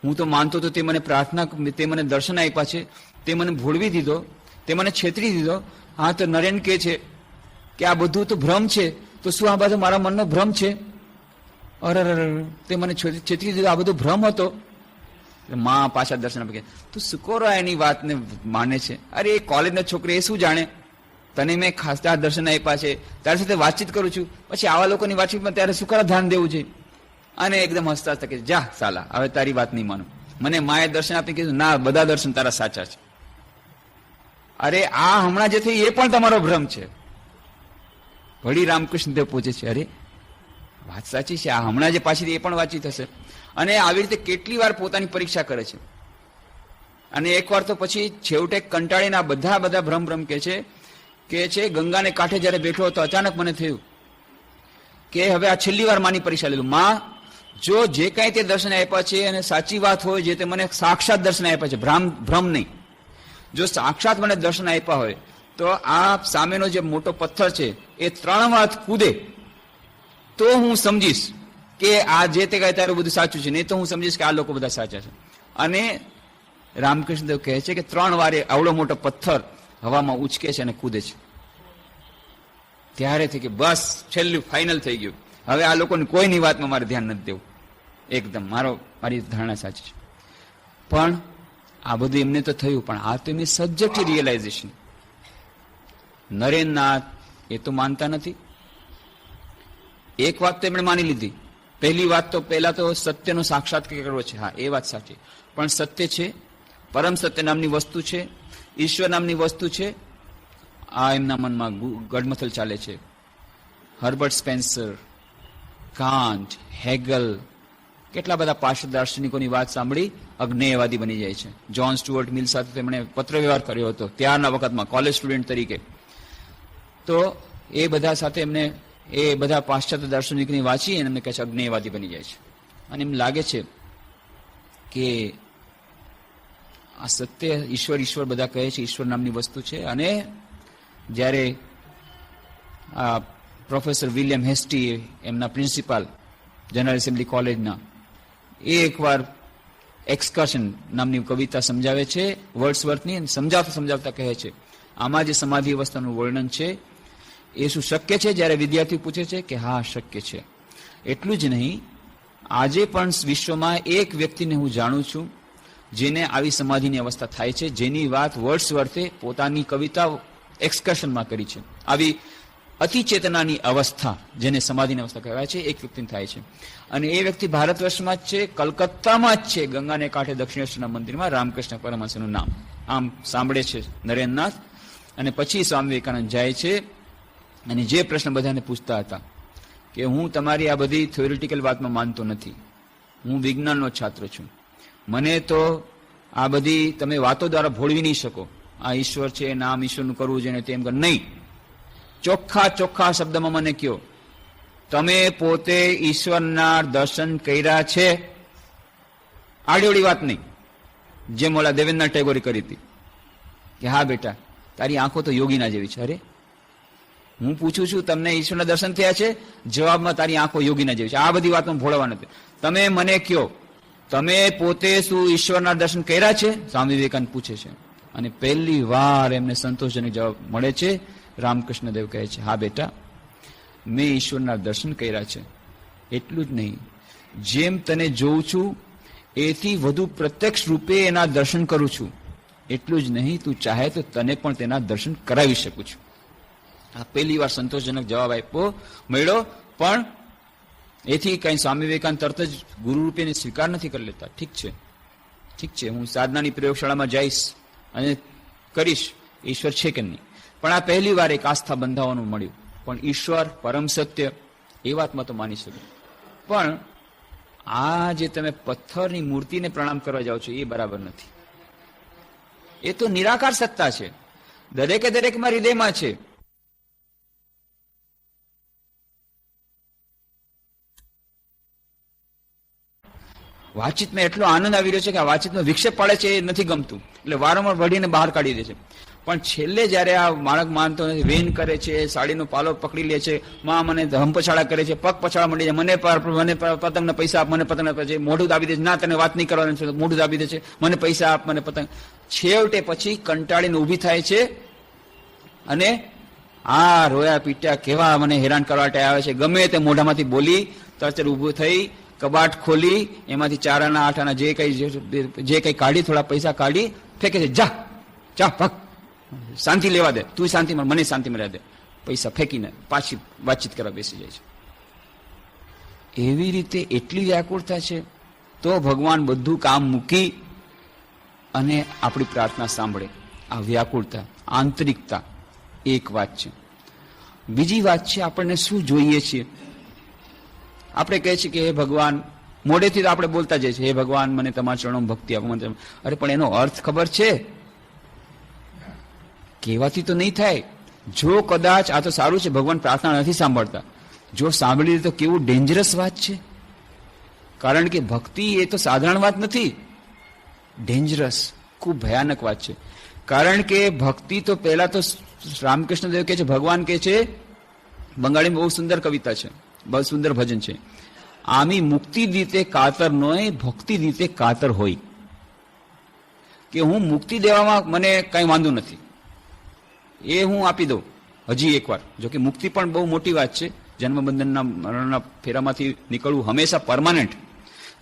હું તો માનતો હતો, તે મને પ્રાર્થના, તે મને દર્શન આપ્યા છે, તે મને ભૂલવી દીધો, તે મને છેતરી દીધો. હા તો નરેન કહે છે કે આ બધું તો ભ્રમ છે, તો શું આ બધું મારા મનનો ભ્રમ છે? અરે તે મને છેતરી દીધો, આ બધો ભ્રમ હતો. માં પાછા દર્શન આપે, તું સુકોરો એની વાતને માને છે? અરે એ કોલેજનો છોકરો, એ શું જાણે? તને મેં ખાસ દર્શન આપ્યા છે, તારી સાથે વાતચીત કરું છું, પછી આવા લોકોની વાતચીતમાં ત્યારે સુકારા ધ્યાન દેવું છે. અને એકદમ હસતા હસતા કે જા સાલા, હવે તારી વાત નહીં માનું. મને માએ દર્શન આપી કીધું ના, બધા દર્શન તારા સાચા છે. અરે આ હમણાં જે થયું એ પણ તમારો ભ્રમ છે. વળી રામકૃષ્ણદેવ પૂછે છે, અરે વાત સાચી છે, આ હમણાં જે પાછી એ પણ વાતચીત હશે. અને આવી રીતે કેટલી વાર પોતાની પરીક્ષા કરે છે. અને એકવાર તો પછી છેવટે કંટાળીને આ બધા ભ્રમ કે છે ગંગાને કાંઠે જયારે બેઠો હતો અચાનક મને થયું કે હવે આ છેલ્લી વાર માની પરીક્ષા લીધું. માં જો જે કાંઈ તે દર્શન આપ્યા છે અને સાચી વાત હોય, જે તે મને સાક્ષાત દર્શન આપ્યા છે, ભ્રમ નહીં, જો સાક્ષાત મને દર્શન આપ્યા હોય તો આ સામેનો જે મોટો પથ્થર છે એ 3 વાર કૂદે તો હું સમજીશ કે આ જે તે કાંઈ તારું બધું સાચું છે, નહીં તો હું સમજીશ કે આ લોકો બધા સાચા છે. અને રામકૃષ્ણદેવ કહે છે કે 3 વાર આવડો મોટો પથ્થર હવામાં ઉચકે છે અને કૂદે છે. ત્યારે થી કે બસ છેલ્લું ફાઇનલ થઈ ગયું, હવે આ લોકોની કોઈની વાતમાં મારે ધ્યાન નથી દેવું, એકદમ મારી ધારણા સાચી છે. પણ આ બધું એમને તો થયું, પણ આ તો એમની સબ્જેક્ટિવ રિયલાઇઝેશન. નરેન્દ્રનાથ એ તો માનતા નથી. એક વાત તો એમણે માની લીધી. પહેલી વાત તો પહેલા તો સત્યનો સાક્ષાત્કાર કરવો છે. હા એ વાત સાચી, પણ સત્ય છે, પરમ સત્ય નામની વસ્તુ છે, ઈશ્વર નામની વસ્તુ છે, આ એમના મનમાં ગડમથલ ચાલે છે. હર્બર્ટ સ્પેન્સર, કાન્ટ, હેગલ, કેટલા બધા પાશ્ચાત્ય દાર્શનિકોની વાત સાંભળી અજ્ઞેયવાદી બની જાય છે. જ્હોન સ્ટુઅર્ટ મિલ સાથે તેમણે પત્ર વ્યવહાર કર્યો હતો ત્યારના વખતમાં કોલેજ સ્ટુડન્ટ તરીકે. તો એ બધા સાથે એમને એ બધા પાશ્ચાત્ય દાર્શનિકની વાંચી અને એમને કહે છે અજ્ઞેયવાદી બની જાય છે. અને એમ લાગે છે કે આ સત્ય ઈશ્વર બધા કહે છે, ઈશ્વર નામની વસ્તુ છે. અને જ્યારે આ પ્રોફેસર વિલિયમ હેસ્ટી, એમના પ્રિન્સિપાલ જનરલ એસેમ્બલી કોલેજના, એ એકવાર એક્સકર્શન નામની કવિતા સમજાવે છે વર્ડ્સવર્થની, અને સમજાવતા કહે છે આમાં જે સમાધિ અવસ્થાનું વર્ણન છે એ શું શક્ય છે? જ્યારે વિદ્યાર્થી પૂછે છે કે હા શક્ય છે. એટલું જ નહીં, આજે પણ વિશ્વમાં એક વ્યક્તિને હું જાણું છું જેને આવી સમાધિની અવસ્થા થાય છે, જેની વાત વર્ડ્સવર્થે પોતાની કવિતા એક્સકર્શનમાં કરી છે. આવી અતિચેતનાની અવસ્થા, જેને સમાધિની અવસ્થા કહેવાય છે, એક વ્યક્તિને થાય છે. અને એ વ્યક્તિ ભારત વર્ષમાં જ છે, કલકત્તામાં જ છે, ગંગાને કાંઠે દક્ષિણેશ્વરના મંદિરમાં રામકૃષ્ણ પરમહંસનું નામ આમ સાંભળે છે નરેન્દ્રનાથ. અને પછી સ્વામી વિવેકાનંદ જાય છે અને જે પ્રશ્ન બધાને પૂછતા હતા કે હું તમારી આ બધી થિયોરિટિકલ વાતમાં માનતો નથી, હું વિજ્ઞાનનો છાત્ર છું, મને તો આ બધી તમે વાતો દ્વારા ભોળવી નહીં શકો, આ ઈશ્વર છે, નામ ઈશ્વરનું કરવું જોઈએ તેમ કર નહીં. ચોખ્ખા શબ્દમાં મને કહો, તમે પોતે ઈશ્વરના દર્શન કર્યા છે? આડીઓડી વાત નહીં, જેમ ઓલા દેવેન્દ્રનાથ ટેગોરે કરી હતી કે હા બેટા તારી આંખો તો યોગીના જેવી છે. અરે હું પૂછું છું તમને ઈશ્વરના દર્શન થયા છે? જવાબમાં તારી આંખો યોગીના જેવી છે. આ બધી વાતમાં ભોળવા નથી. તમે મને કયો તમે પોતે શું ઈશ્વરના દર્શન કર્યા છે? સ્વામી વિવેકાનંદ પૂછે છે અને પહેલી વાર એમને સંતોષજનક જવાબ મળે છે. રામકૃષ્ણ દેવ કહે છે હા બેટા મેં ઈશ્વરના દર્શન કર્યા છે. એટલું જ નહીં, જેમ તને જોઉં છું એથી વધુ પ્રત્યક્ષ રૂપે એના દર્શન કરું છું. એટલું જ નહીં, તું ચાહે તો તને પણ તેના દર્શન કરાવી શકું છું. આ પહેલી વાર સંતોષજનક જવાબ આપ્યો મળ્યો. પણ એથી કઈ સ્વામી વિવેકાનંદ તરત જ ગુરુ રૂપે સ્વીકાર નથી કરી લેતા. ઠીક છે હું સાધનાની પ્રયોગશાળામાં જઈશ અને કરીશ ઈશ્વર છે કે નહીં. પણ આ પહેલી વાર એક આસ્થા બંધાવવાનું મળ્યું. પણ ઈશ્વર પરમ સત્ય એ વાતમાં તો માની શકું. પણ આ જે તમે પથ્થરની મૂર્તિને પ્રણામ કરવા જાઓ છો એ બરાબર નથી. એ તો નિરાકાર સત્તા છે, દરેકે દરેકમાં હૃદયમાં છે. વાતચીતમાં એટલો આનંદ આવી રહ્યો છે કે આ વાતચીતમાં વિક્ષેપ પાડે છે એ નથી ગમતું, એટલે વારંવાર વઢીને બહાર કાઢી દે છે. પણ છેલ્લે જયારે આ માણસ માનતો નથી, વેન કરે છે, સાડીનો પાલો પકડી લે છે, માં મને હંપછાળા કરે છે, પગ પછાડા માંડી છે, મને પતંગના પૈસા આપ, મને પતંગ આપે છે, મોઢું દાબી દે છે, ના તને વાત નહીં કરવાની છે, મોઢું દાબી દે છે, મને પૈસા આપ, મને પતંગ. છેવટે પછી કંટાળીને ઊભી થાય છે અને આ રોયા પીટ્યા કેવા મને હેરાન કરવા આવે છે, ગમે તે મોઢામાંથી બોલી તરત ઊભું થઈ કબાટ ખોલી એમાંથી 4 આના 8 આના જે કઈ કાઢી થોડા પૈસા કાઢી ફેંકે છે. જા ભાગ, શાંતિ લેવા દે, તું શાંતિ મને શાંતિ મળ્યા દે. પૈસા ફેંકીને પાછી વાતચીત કરવા બેસી જાય છે. એવી રીતે એટલી વ્યાકુળતા છે તો ભગવાન બધું કામ મૂકી અને આપણી પ્રાર્થના સાંભળે. આ વ્યાકુળતા, આંતરિકતા એક વાત છે. બીજી વાત છે આપણને શું જોઈએ છીએ. આપણે કહે છીએ કે હે ભગવાન, મોઢેથી તો આપણે બોલતા જઈએ છીએ હે ભગવાન મને તમારા ચરણોમાં ભક્તિ આપો. અરે પણ એનો અર્થ ખબર છે? કહેવાથી તો નહીં થાય. જો કદાચ આ તો સારું છે ભગવાન પ્રાર્થના નથી સાંભળતા, જો સાંભળી તો કેવું ડેન્જરસ વાત છે. કારણ કે ભક્તિ એ તો સાધારણ વાત નથી, ડેન્જરસ, ખૂબ ભયાનક વાત છે. કારણ કે ભક્તિ તો પહેલા તો રામકૃષ્ણ દેવ કહે છે, ભગવાન કહે છે, બંગાળીમાં બહુ સુંદર કવિતા છે, બહુ સુંદર ભજન છે, આમી મુક્તિ દીતે કાતર નોય ભક્તિ દીતે કાતર હોય. કે હું મુક્તિ દેવામાં મને કઈ વાંધો નથી, એ હું આપી દઉં હજી એકવાર. જોકે મુક્તિ પણ બહુ મોટી વાત છે. જન્મબંધનના મરણના ફેરામાંથી નીકળવું હંમેશા પરમાનન્ટ.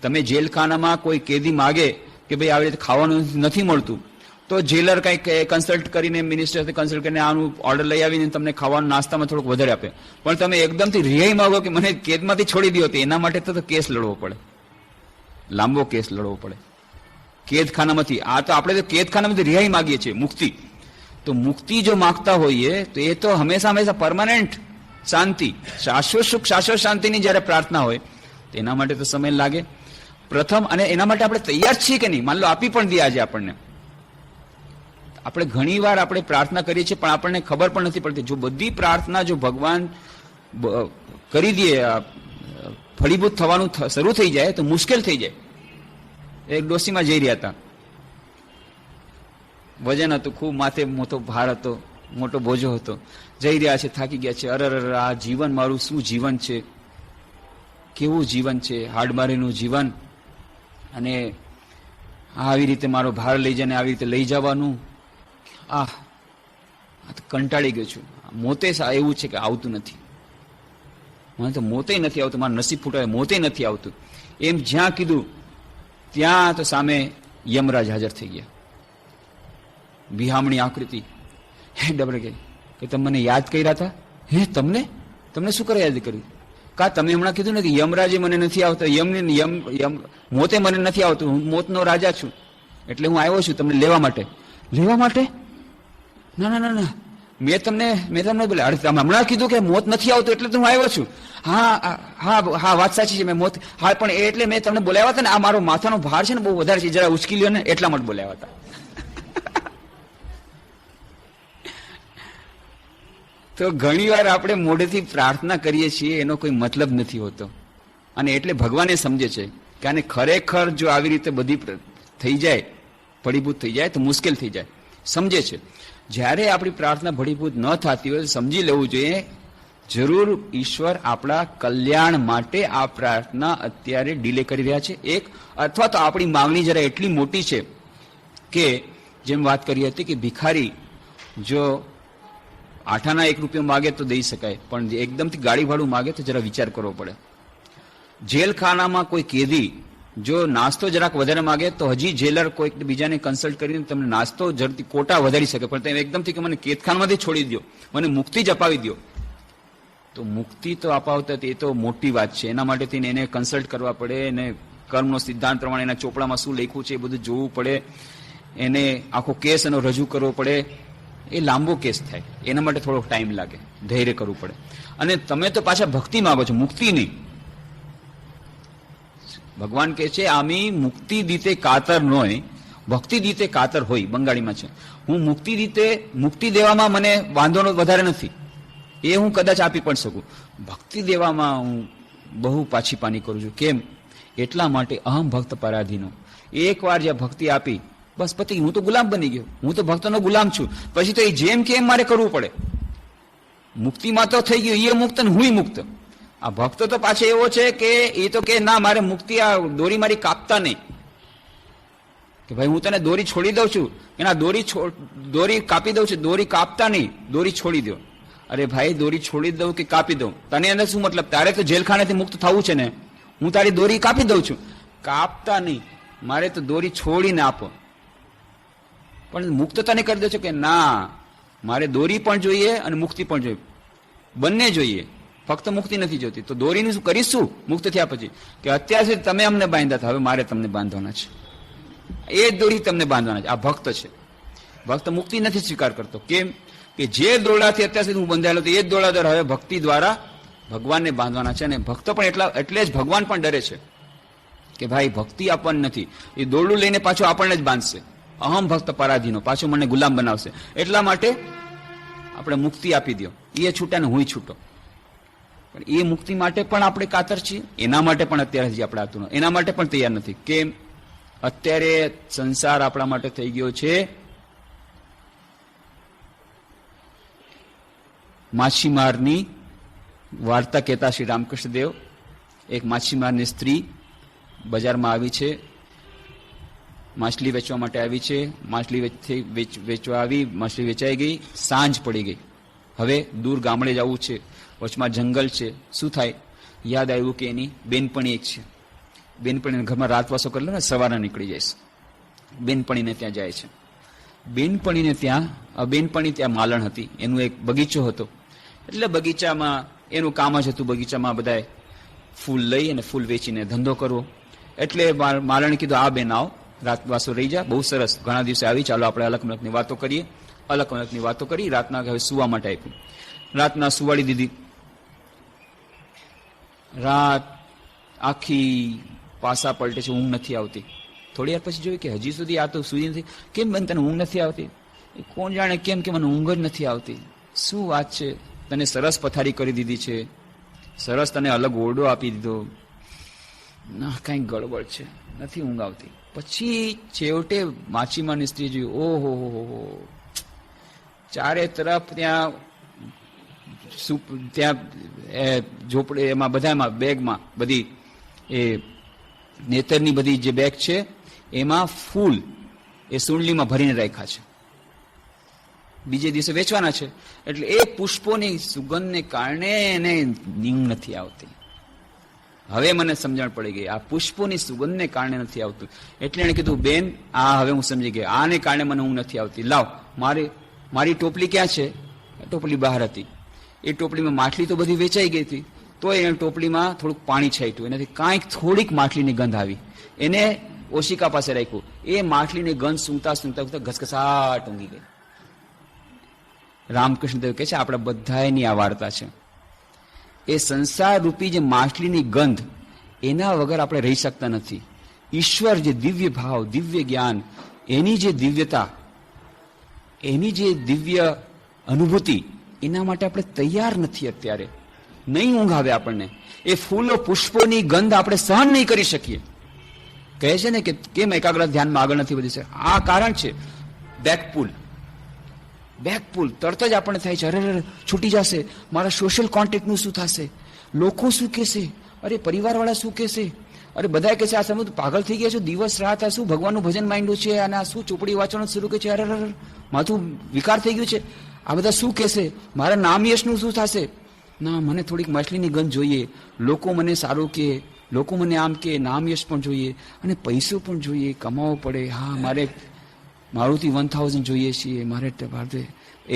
તમે જેલખાનામાં કોઈ કેદી માગે કે ભાઈ આવી રીતે ખાવાનું નથી મળતું, તો જેલર કંઈક કન્સલ્ટ કરીને મિનિસ્ટર સાથે કન્સલ્ટ કરીને આનું ઓર્ડર લઈ આવીને તમને ખાવાનું નાસ્તામાં થોડુંક વધારે આપે. પણ તમે એકદમથી રિહાઈ માંગો કે મને કેદમાંથી છોડી દો, તો એના માટે તો કેસ લડવો પડે, લાંબો કેસ લડવો પડે કેદખાનામાંથી. આ તો આપણે તો કેદખાનામાંથી રિહાઈ માગીએ છીએ, મુક્તિ. તો મુક્તિ જો માગતા હોઈએ તો એ તો હંમેશા પરમાનન્ટ શાંતિ, શાશ્વત સુખ, શાશ્વત શાંતિની જયારે પ્રાર્થના હોય તો એના માટે તો સમય લાગે પ્રથમ. અને એના માટે આપણે તૈયાર છીએ કે નહીં? માન લો આપી પણ દે આજે આપણને. આપણે ઘણી વાર આપણે પ્રાર્થના કરીએ છીએ પણ આપણને ખબર પણ નથી પડતી. જો બધી પ્રાર્થના જો ભગવાન કરી દે, ફળીભૂત થવાનું શરૂ થઈ જાય તો મુશ્કેલ થઈ જાય. એક ડોસીમાં જઈ રહ્યા હતા, વજન હતું ખૂબ, માથે મોટો ભાર હતો, મોટો બોજો હતો, જઈ રહ્યા છે, થાકી ગયા છે. અરે આ જીવન મારું શું જીવન છે, કેવું જીવન છે, હાડમારીનું જીવન, અને આવી રીતે મારો ભાર લઈ જાય, આવી રીતે લઈ જવાનું, કંટાળી ગયો છું. મોતે એવું છે કે આવતું નથી, મને તો મોતે નથી આવતું, મારું નસીબ ફૂટાય, મોતે નથી આવતું. એમ જ્યાં કીધું ત્યાં તો સામે યમરાજ હાજર થઈ ગયા, વિહામણી આકૃતિ. હે ડબરે કે તમે મને યાદ કર્યા હતા? હે તમને શું કરે યાદ કર્યું? કા તમે હમણાં કીધું ને કે યમરાજે મને નથી આવતો, મોતે મને નથી આવતું, હું મોતનો રાજા છું, એટલે હું આવ્યો છું તમને લેવા માટે. લેવા માટે? ના, મેં તમને બોલ્યા, અરે તમે હમણાં કીધું કે મોત નથી આવતું એટલે તો હું આવ્યો છું. હા વાત સાચી છે, મેં મોત, હા પણ એટલે મેં તમને બોલાવ્યા હતા ને, આ મારો માથાનો ભાર છે ને બહુ વધારે છે, જરા ઉચકી લ્યો ને, એટલા માટે બોલાવ્યા હતા. તો ઘણી વાર આપણે મોઢેથી પ્રાર્થના કરીએ છીએ, એનો કોઈ મતલબ નથી હોતો. અને એટલે ભગવાન એ સમજે છે કે આને ખરેખર જો આવી રીતે બધી થઈ જાય, ભળીભૂત થઈ જાય તો મુશ્કેલ થઈ જાય, સમજે છે. જ્યારે આપણી પ્રાર્થના ભળીભૂત ન થતી હોય તો સમજી લેવું જોઈએ, જરૂર ઈશ્વર આપણા કલ્યાણ માટે આ પ્રાર્થના અત્યારે ડિલે કરી રહ્યા છે. એક અથવા તો આપણી માંગણી જરા એટલી મોટી છે કે જેમ વાત કરી હતી કે ભિખારી જો 8 આના 1 રૂપિયો માગે તો દઈ શકાય, પણ એકદમથી ગાડી ભાડું માગે તો જરા વિચાર કરવો પડે. જેલખાનામાં કોઈ કેદી જો નાસ્તો જરાક વધારે માગે તો હજી જેલર કોઈક બીજાને કન્સલ્ટ કરીને તમને નાસ્તો ઝડપથી કોટા વધારી શકે, પણ તમે એકદમથી કે મને કેદખાનામાંથી છોડી દો, મને મુક્તિ જ અપાવી દો, તો મુક્તિ તો અપાવતા એ તો મોટી વાત છે. એના માટે થઈને એને કન્સલ્ટ કરવા પડે, એને કર્મનો સિદ્ધાંત પ્રમાણે એના ચોપડામાં શું લખ્યું છે એ બધું જોવું પડે, એને આખો કેસ એનો રજૂ કરવો પડે, એ લાંબો કેસ થાય. એના માટે થોડો ટાઈમ લાગે, ધૈર્ય કરવું પડે. અને તમે તો પાછા ભક્તિ માંગો છો, મુક્તિ નહીં. ભગવાન કહે છે આમી મુક્તિ દીતે કાતર નોય, ભક્તિ દીતે કાતર હોય, બંગાળીમાં છે. હું મુક્તિ દેવામાં મને વાંધો વધારે નથી, એ હું કદાચ આપી પણ શકું. ભક્તિ દેવામાં હું બહુ પાછી પાની કરું છું. કેમ? એટલા માટે અહમ ભક્ત પરાધીનો. એકવાર જ્યાં ભક્તિ આપી બસ પતિ, હું તો ગુલામ બની ગયો, હું તો ભક્તનો ગુલામ છું. પછી તો એ જેમ કે એમ મારે કરવું પડે. મુક્તિમાં તો થઈ ગયું, એ મુક્ત ને હું મુક્ત. આ ભક્ત તો પાછો એવો છે કે એ તો કે ના, મારે મુક્તિ, આ દોરી મારી કાપતા નહીં, કે ભાઈ હું તને દોરી છોડી દઉં છું, કે ના દોરી કાપી દઉં છું, દોરી કાપતા નહીં, દોરી છોડી દો. અરે ભાઈ દોરી છોડી દઉં કે કાપી દઉં, તને અંદર શું મતલબ? તારે તો જેલખાનેથી મુક્ત થવું છે ને, હું તારી દોરી કાપી દઉં છું, કાપતા નહીં, મારે તો દોરી છોડીને આપો. પણ મુક્ત તને કરી દો છો કે ના, મારે દોરી પણ જોઈએ અને મુક્તિ પણ જોઈએ, બંને જોઈએ, ફક્ત મુક્તિ નથી જોતી. તો દોરીનું શું કરીશું મુક્ત થયા પછી? કે અત્યાર સુધી તમે અમને બાંધ્યા હતા, હવે મારે તમને બાંધવાના છે, એ જ દોરી તમને બાંધવાના છે. આ ભક્ત છે. ભક્ત મુક્તિ નથી સ્વીકાર કરતો. કેમ? કે જે દોરડાથી અત્યાર સુધી હું બંધાયેલો હતો એ જ દોરડા દ્વારા હવે ભક્તિ દ્વારા ભગવાનને બાંધવાના છે. અને ભક્ત પણ એટલે જ ભગવાન પણ ડરે છે કે ભાઈ ભક્તિ આપણને નથી, એ દોરડું લઈને પાછો આપણને જ બાંધશે. અહમ ભક્ત પરાધીનો, પાછો મને ગુલામ બનાવશે. એટલા માટે આપણે મુક્તિ આપી દો, એ છૂટા ને હું છૂટો. પણ એ મુક્તિ માટે પણ આપણે કાતર છીએ, એના માટે પણ અત્યારે હજી આપણે આતું એના માટે પણ તૈયાર નથી. કેમ? અત્યારે સંસાર આપણા માટે થઈ ગયો છે માછીમારની વાર્તા કહેતા શ્રી રામકૃષ્ણદેવ. એક માછીમારની સ્ત્રી બજારમાં આવી છે, માછલી વેચવા માટે આવી છે. માછલી વેચવા આવી, માછલી વેચાઈ ગઈ, સાંજ પડી ગઈ. હવે દૂર ગામડે જવું છે, વચમાં જંગલ છે. શું થાય? યાદ આવ્યું કે એની બેનપણી એક છે, બેનપણીને ઘરમાં રાતવાસો કરી લો ને, સવારે નીકળી જાય છે. બેનપણીને ત્યાં જાય છે. બેનપણીને ત્યાં માલણ હતી, એનું એક બગીચો હતો. એટલે બગીચામાં એનું કામ જ હતું, બગીચામાં બધાએ ફૂલ લઈ અને ફૂલ વેચીને ધંધો કરવો. એટલે માલણે કીધું આ બેન આવો, રાતવાસો રહી જા, બહુ સરસ, ઘણા દિવસે આવી, ચાલો આપણે અલગ-અલગની વાતો કરીએ. અલગ-અલગની વાતો કરી, રાતના હવે સુવા માટે આપ્યું. રાતના સુવાડી દીધી. રાત આખી પાસા પલટે છે, ઊંઘ નથી આવતી. થોડી વાર પછી જોયું કે હજી સુધી આ તો સુઈ નથી. કેમ બેન તને ઊંઘ નથી આવતી? કોણ જાણે કેમ કે મને ઊંઘ જ નથી આવતી. શું વાત છે? તને સરસ પથારી કરી દીધી છે, સરસ તને અલગ ઓરડો આપી દીધો, ના કંઈક ગડબડ છે, નથી ઊંઘ આવતી. પછી છેવટે માછીમારની સ્ત્રી જોયું, ઓહો હો, ચારે તરફ ત્યાં ઝોપડે, એમાં બધામાં બેગમાં બધી એ નેતરની બધી જે બેગ છે એમાં ફૂલ એ સુંડલીમાં ભરીને રાખ્યા છે, બીજે દિવસે વેચવાના છે. એટલે એ પુષ્પોની સુગંધને કારણે એને નીંદ નથી આવતી. હવે મને સમજણ પડી ગઈ, આ પુષ્પોની સુગંધને કારણે નથી આવતું. એટલે એને કીધું બેન આ હવે હું સમજી ગઈ, આને કારણે મને ઊંઘ નથી આવતી. લાવ, મારી ટોપલી ક્યાં છે? ટોપલી બહાર હતી. એ ટોપલીમાં માછલી તો બધી વેચાઈ ગઈ હતી, તો એ ટોપલીમાં થોડુંક પાણી છાંટ્યું, એનાથી કાંઈક થોડીક માછલીની ગંધ આવી. એને ઓશિકા પાસે રાખ્યું. એ માછલીની ગંધ સૂંઘતા સૂંઘતા ઘસઘસાટ ઊંઘી ગઈ. રામકૃષ્ણદેવ કહે છે આપણા બધાની આ વાર્તા છે. એ સંસાર રૂપી જે માછલીની ગંધ, એના વગર આપણે રહી શકતા નથી. ઈશ્વર જે દિવ્ય ભાવ, દિવ્ય જ્ઞાન, એની જે દિવ્યતા, એની જે દિવ્ય અનુભૂતિ, એના માટે આપણે તૈયાર નથી અત્યારે. નહીં ઊંઘ આવે આપણને. એ ફૂલો પુષ્પોની ગંધ આપણે સહન નહીં કરી શકીએ. કહે છે ને કે કેમ એકાગ્રતા ધ્યાનમાં આગળ નથી વધી શકે, આ કારણ છે બેકપુલ. બેકપુલ તરત જ આપણને થાય છે, અરે છૂટી જશે, મારા સોશિયલ કોન્ટેક્ટનું શું થશે, લોકો શું કહેશે, અરે પરિવારવાળા શું કહેશે, અરે બધા કહે છે આ સમય પાગલ થઈ ગયા છો, દિવસ રાત આ શું ભગવાનનું ભજન માંડ્યું છે અને આ શું ચોપડી વાંચવાનું શરૂ કરે છે, અરે માથું વિકાર થઈ ગયું છે, આ બધા શું કહેશે, મારા નામ યશનું શું થશે, ના મને થોડીક માછલીની ગંધ જોઈએ, લોકો મને સારું કહે, લોકો મને આમ કે, નામ યશ પણ જોઈએ અને પૈસો પણ જોઈએ, કમાવો પડે, હા મારે મારુતિ 1000 જોઈએ છીએ, મારે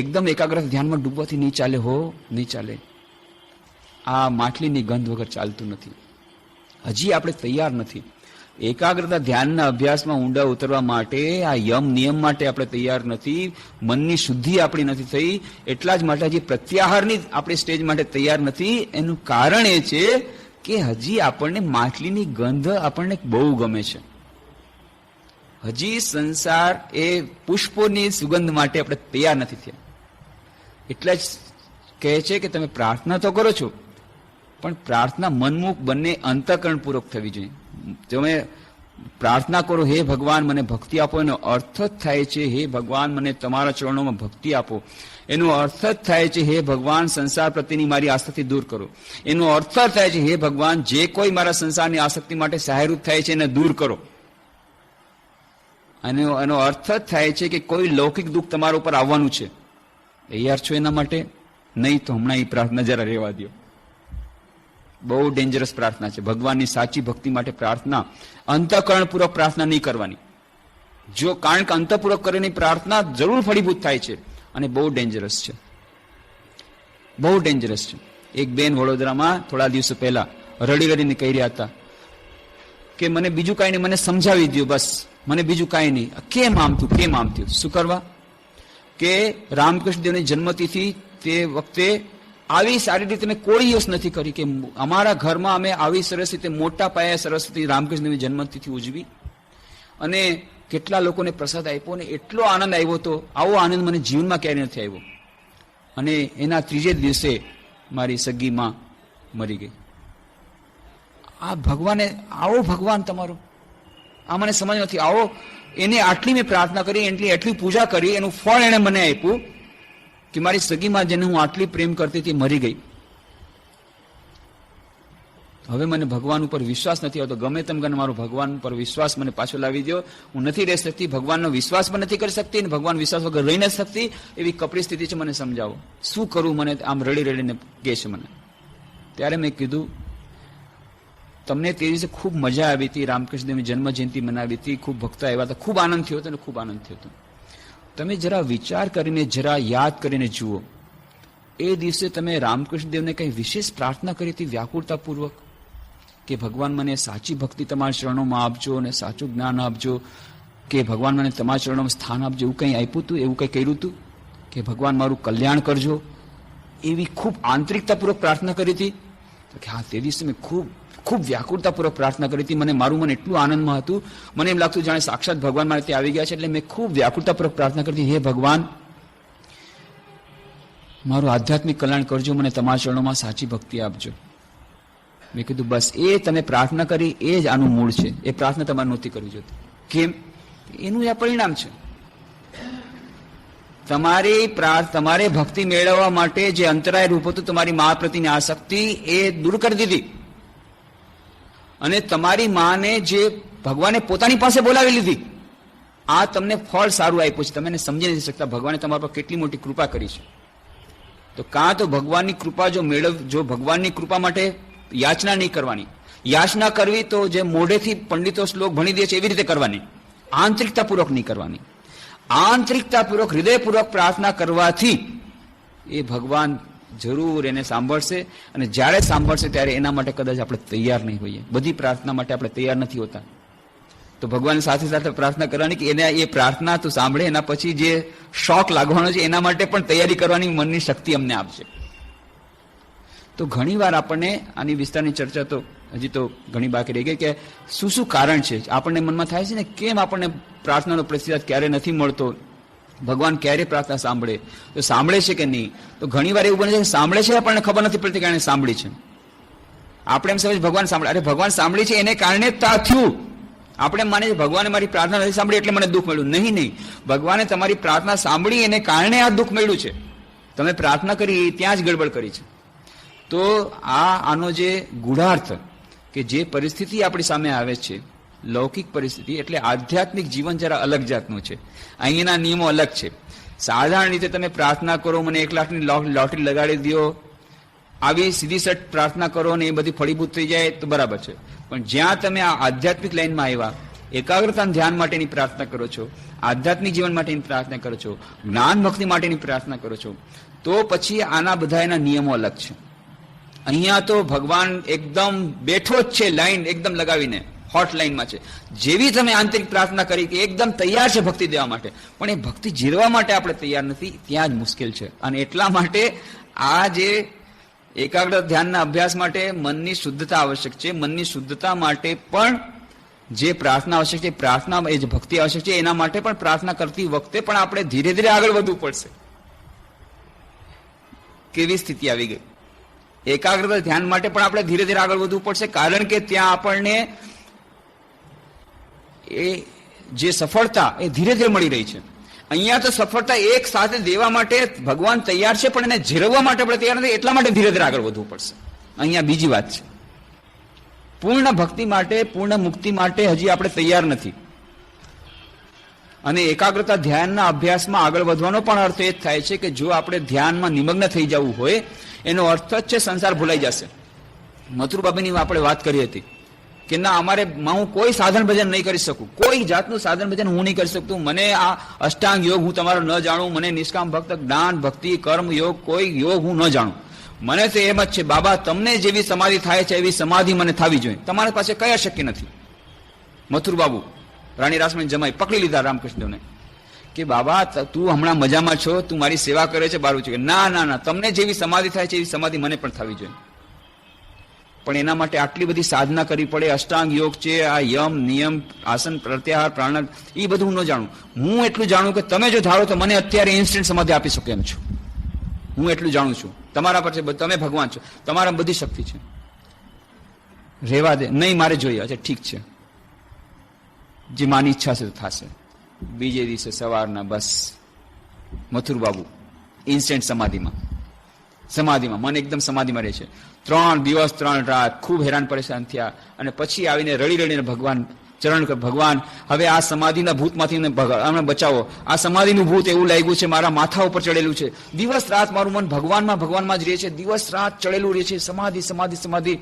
એકદમ એકાગ્રતા ધ્યાનમાં ડૂબવાથી નહીં ચાલે, હો નહીં ચાલે. આ માછલીની ગંધ વગર ચાલતું નથી. હજી આપણે તૈયાર નથી એકાગ્રતા ધ્યાનના અભ્યાસમાં ઊંડા ઉતરવા માટે, આ યમ નિયમ માટે આપણે તૈયાર નથી, મનની શુદ્ધિ આપણી નથી થઈ, એટલા જ માટે હજી પ્રત્યાહારની આપણી સ્ટેજ માટે તૈયાર નથી. એનું કારણ એ છે કે હજી આપણને માછલીની ગંધ આપણને બહુ ગમે છે. હજી સંસાર એ પુષ્પોની સુગંધ માટે આપણે તૈયાર નથી થયા. એટલે જ કહે છે કે તમે પ્રાર્થના તો કરો છો, પણ પ્રાર્થના મનમુખ બંને અંતઃકરણપૂર્વક થવી જોઈએ. તમે પ્રાર્થના કરો, હે ભગવાન મને ભક્તિ આપો, એનો અર્થ જ થાય છે હે ભગવાન મને તમારા ચરણોમાં ભક્તિ આપો. એનો અર્થ જ થાય છે હે ભગવાન સંસાર પ્રત્યેની મારી આસક્તિ દૂર કરો. એનો અર્થ જ થાય છે હે ભગવાન જે કોઈ મારા સંસારની આસક્તિ માટે સહાયરૂપ થાય છે એને દૂર કરો. અને એનો અર્થ જ થાય છે કે કોઈ લૌકિક દુઃખ તમારા ઉપર આવવાનું છે, તૈયાર છો એના માટે? નહીં તો હમણાં એ પ્રાર્થના જરા રહેવા દો. બહુ ડેન્જરસ પ્રાર્થના છે. ભગવાનની સાચી ભક્તિ માટે પ્રાર્થના અંતઃકરણપૂર્વક પ્રાર્થના નહીં કરવાની. જો કારણ કે અંતઃપૂર્વક કરેલી પ્રાર્થના જરૂર ફળીભૂત થાય છે અને બહુ ડેન્જરસ છે, બહુ ડેન્જરસ છે. એક બેન વડોદરામાં થોડા દિવસો પહેલા રડી રડીને કહી રહ્યા હતા કે મને બીજું કાંઈ નહીં, મને સમજાવી દો બસ, મને બીજું કાંઈ નહીં. કેમ આમ થયું, કેમ આમ થયું? શું કરવા કે રામકૃષ્ણ દેવની જન્મતિથિ તે વખતે આવી સારી રીતે મેં કોઈ દિવસ નથી કરી કે અમારા ઘરમાં અમે આવી સરસ રીતે મોટા પાયે સરસ રીતે રામકૃષ્ણ દેવની જન્મતિથિ ઉજવી અને કેટલા લોકોને પ્રસાદ આપ્યો ને એટલો આનંદ આવ્યો હતો, આવો આનંદ મને જીવનમાં ક્યારેય નથી આવ્યો. અને એના ત્રીજે દિવસે મારી સગી માં મરી ગઈ. આ ભગવાને, આવો ભગવાન તમારો, આ મને સમજ નથી. આવો એને આટલી મેં પ્રાર્થના કરી, એટલી પૂજા કરી, એનું ફળ એને મને આપ્યું કે મારી સગીમાં જેને હું આટલી પ્રેમ કરતી હતી મરી ગઈ. હવે મને ભગવાન ઉપર વિશ્વાસ નથી આવતો. ગમે તેમ કરીને મારો ભગવાન ઉપર વિશ્વાસ મને પાછો લાવી દો. હું નથી રહી શકતી, ભગવાનનો વિશ્વાસ પણ નથી કરી શકતી અને ભગવાન વિશ્વાસ વગર રહી નથી શકતી. એવી કપરી સ્થિતિ છે, મને સમજાવો શું કરું. મને આમ રડી રડીને કહે છે મને. ત્યારે મેં કીધું તમને તે દિવસે ખૂબ મજા આવી હતી, રામકૃષ્ણદેવની જન્મ જયંતિ મનાવી હતી, ખૂબ ભક્તો આવ્યા હતા, ખૂબ આનંદ થયો હતો અને ખૂબ આનંદ થયો હતો. તમે જરા વિચાર કરીને, જરા યાદ કરીને જુઓ, એ દિવસે તમે રામકૃષ્ણદેવને કંઈ વિશેષ પ્રાર્થના કરી હતી વ્યાકુળતાપૂર્વક કે ભગવાન મને સાચી ભક્તિ તમારા ચરણોમાં આપજો અને સાચું જ્ઞાન આપજો, કે ભગવાન મને તમારા ચરણોમાં સ્થાન આપજો, એવું કંઈ આપ્યું હતું, એવું કંઈ કર્યું હતું કે ભગવાન મારું કલ્યાણ કરજો, એવી ખૂબ આંતરિકતાપૂર્વક પ્રાર્થના કરી હતી? તો કે હા, તે દિવસે મેં ખૂબ વ્યાકુળતાપૂર્વક પ્રાર્થના કરી હતી. મને મારું મન એટલું આનંદમાં હતું, મને એમ લાગતું જાણે સાક્ષાત ભગવાન મારે ત્યાં આવી ગયા છે. એટલે મેં ખૂબ વ્યાકુળતાપૂર્વક પ્રાર્થના કરી હતી, હે ભગવાન મારું આધ્યાત્મિક કલ્યાણ કરજો, મને તમારા ચરણોમાં સાચી ભક્તિ આપજો. મેં કીધું બસ એ તમે પ્રાર્થના કરી એ જ આનું મૂળ છે. એ પ્રાર્થના તમારે નહોતી કરવી જોતી. કેમ? એનું આ પરિણામ છે. તમારે ભક્તિ મેળવવા માટે જે અંતરાય રૂપ હતું તમારી મા પ્રત્યેની આસક્તિ, એ દૂર કરી દીધી અને તમારી માને જે ભગવાને પોતાની પાસે બોલાવી લીધી. આ તમને ફળ સારું આપ્યું છે, તમે એને સમજી નથી શકતા ભગવાને તમારા પર કેટલી મોટી કૃપા કરી છે. તો કાં તો ભગવાનની કૃપા જો ભગવાનની કૃપા માટે યાચના નહીં કરવાની, યાચના કરવી તો જે મોઢેથી પંડિતો શ્લોક ભણી દે છે એવી રીતે કરવાની, આંતરિકતાપૂર્વક નહીં કરવાની. આંતરિકતાપૂર્વક હૃદયપૂર્વક પ્રાર્થના કરવાથી એ ભગવાન જરૂર એને સાંભળશે અને જ્યારે સાંભળશે ત્યારે એના માટે કદાચ આપણે તૈયાર નહીં હોઈએ. બધી પ્રાર્થના માટે આપણે તૈયાર નથી હોતા. તો ભગવાન સાથે સાથે પ્રાર્થના કરવાની કે એને એ પ્રાર્થના તો સાંભળે, એના પછી જે શોખ લાગવાનો છે એના માટે પણ તૈયારી કરવાની મનની શક્તિ અમને આપશે. તો ઘણીવાર આપણને આની વિસ્તારની ચર્ચા તો હજી તો ઘણી બાકી રહી ગઈ કે શું શું કારણ છે. આપણને મનમાં થાય છે ને કેમ આપણને પ્રાર્થનાનો પ્રતિસાદ ક્યારે નથી મળતો, ભગવાન ક્યારે પ્રાર્થના સાંભળે, તો સાંભળે છે કે નહીં. તો ઘણીવાર એવું બને છે કે સાંભળે છે આપણને ખબર નથી પડતી કે એને સાંભળી છે. આપણે એમ સમજ ભગવાન સાંભળે, અરે ભગવાન સાંભળી છે એને કારણે તા થયું, આપણે માનીએ ભગવાને મારી પ્રાર્થના નથી સાંભળી એટલે મને દુઃખ મળ્યું. નહીં, ભગવાને તમારી પ્રાર્થના સાંભળી એને કારણે આ દુઃખ મળ્યું છે. તમે પ્રાર્થના કરી ત્યાં જ ગડબડ કરી છે. તો આનો જે ગૂઢાર્થ કે જે પરિસ્થિતિ આપણી સામે આવે છે, લૌકિક પરિસ્થિતિ, એટલે આધ્યાત્મિક જીવન જરા અલગ જાતનું છે. અહીંના નિયમો અલગ છે. સાધારણ રીતે તમે પ્રાર્થના કરો, મને 1 લાખની લોટરી લગાડી દો, આવી સીધી સટ પ્રાર્થના કરો ને એ બધી ફળીભૂત થઈ જાય તો બરાબર છે. પણ જ્યાં તમે આ આધ્યાત્મિક લાઈનમાં આવ્યા, એકાગ્રતા ધ્યાન માટેની પ્રાર્થના કરો છો, આધ્યાત્મિક જીવન માટેની પ્રાર્થના કરો છો, જ્ઞાન ભક્તિ માટેની પ્રાર્થના કરો છો, તો પછી આના બધા એના નિયમો અલગ છે. અહીંયા તો ભગવાન એકદમ બેઠો જ છે, લાઈન એકદમ લગાવીને હોટ લાઈનમાં છે. જેવી તમે આંતરિક પ્રાર્થના કરી કે એકદમ તૈયાર છે ભક્તિ દેવા માટે, પણ એ ભક્તિ જીરવા માટે આપણે તૈયાર નથી, ત્યાં જ મુશ્કેલ છે. અને એટલા માટે આ જે એકાગ્ર ધ્યાનના અભ્યાસ માટે મનની શુદ્ધતા આવશ્યક છે. મનની શુદ્ધતા માટે પણ જે પ્રાર્થના આવશ્યક છે, પ્રાર્થના એ જે ભક્તિ આવશ્યક છે, એના માટે પણ પ્રાર્થના કરતી વખતે પણ આપણે ધીરે ધીરે આગળ વધવું પડશે. કેવી સ્થિતિ આવી ગઈ? એકાગ્રતા ધ્યાન માટે પણ આપણે ધીરે ધીરે આગળ વધવું પડશે, કારણ કે ત્યાં આપણને એ જે સફળતા એ ધીરે ધીરે મળી રહી છે. અહીંયા તો સફળતા એક સાથે દેવા માટે ભગવાન તૈયાર છે, પણ એને જીરવવા માટે આપણે તૈયાર નથી, એટલા માટે ધીરે ધીરે આગળ વધવું પડશે. અહીંયા બીજી વાત છે, પૂર્ણ ભક્તિ માટે, પૂર્ણ મુક્તિ માટે હજી આપણે તૈયાર નથી. અને એકાગ્રતા ધ્યાનના અભ્યાસમાં આગળ વધવાનો પણ અર્થ એ જ થાય છે કે જો આપણે ધ્યાનમાં નિમગ્ન થઈ જવું હોય, એનો અર્થ જ છે સંસાર ભૂલાઈ જશે. મથુરબાબુની આપણે વાત કરી હતી કે ના, અમારે હું કોઈ સાધન ભજન નહીં કરી શકું, કોઈ જાતનું સાધન ભજન હું નહીં કરી શકતું, મને આ અષ્ટાંગ યોગ હું તમારો ન જાણું, મને નિષ્કામ ભક્ત, જ્ઞાન, ભક્તિ, કર્મ યોગ, કોઈ યોગ હું ન જાણું. મને તો એમ જ છે બાબા, તમને જેવી સમાધિ થાય છે એવી સમાધિ મને થવી જોઈએ, તમારી પાસે કયા શક્ય નથી. મથુરબાબુ રાણી રાસમણી જમાઈ પકડી લીધા રામકૃષ્ણદેવને કે બાબા તું હમણાં મજામાં છો, તું મારી સેવા કરે છે, બારું છે. ના, તમને જેવી સમાધિ થાય છે એવી સમાધિ મને પણ થવી જોઈએ. પણ એના માટે આટલી બધી સાધના કરવી પડે, અષ્ટાંગ યોગ છે, આ યમ, નિયમ, આસન, પ્રત્યાહાર, પ્રાણાયામ, એ બધું હું ન જાણું. હું એટલું જાણું કે તમે જો ધારો તો મને અત્યારે ઇન્સ્ટન્ટ સમાધિ આપી શકો એમ છો. હું એટલું જાણું છું. તમારા પર છે, તમે ભગવાન છો, તમારા બધી શક્તિ છે. રહેવા દે, નહીં મારે જોઈએ. અચ્છા ઠીક છે, જે માની ઈચ્છા છે તો થશે. બીજે દિવસે સવારના બસ મથુરબાબુ ઇન્સ્ટન્ટ સમાધિમાં મન એકદમ સમાધિમાં રહે છે. 3 દિવસ 3 રાત ખૂબ હેરાન પરેશાન થયા, અને પછી આવીને રડીને ભગવાન ચરણ કર, ભગવાન હવે આ સમાધિના ભૂતમાંથી અમને બચાવો. આ સમાધિનું ભૂત એવું લાગ્યું છે મારા માથા ઉપર ચડેલું છે. દિવસ રાત મારું મન ભગવાનમાં જ રહે છે, દિવસ રાત ચડેલું રહે છે. સમાધિ.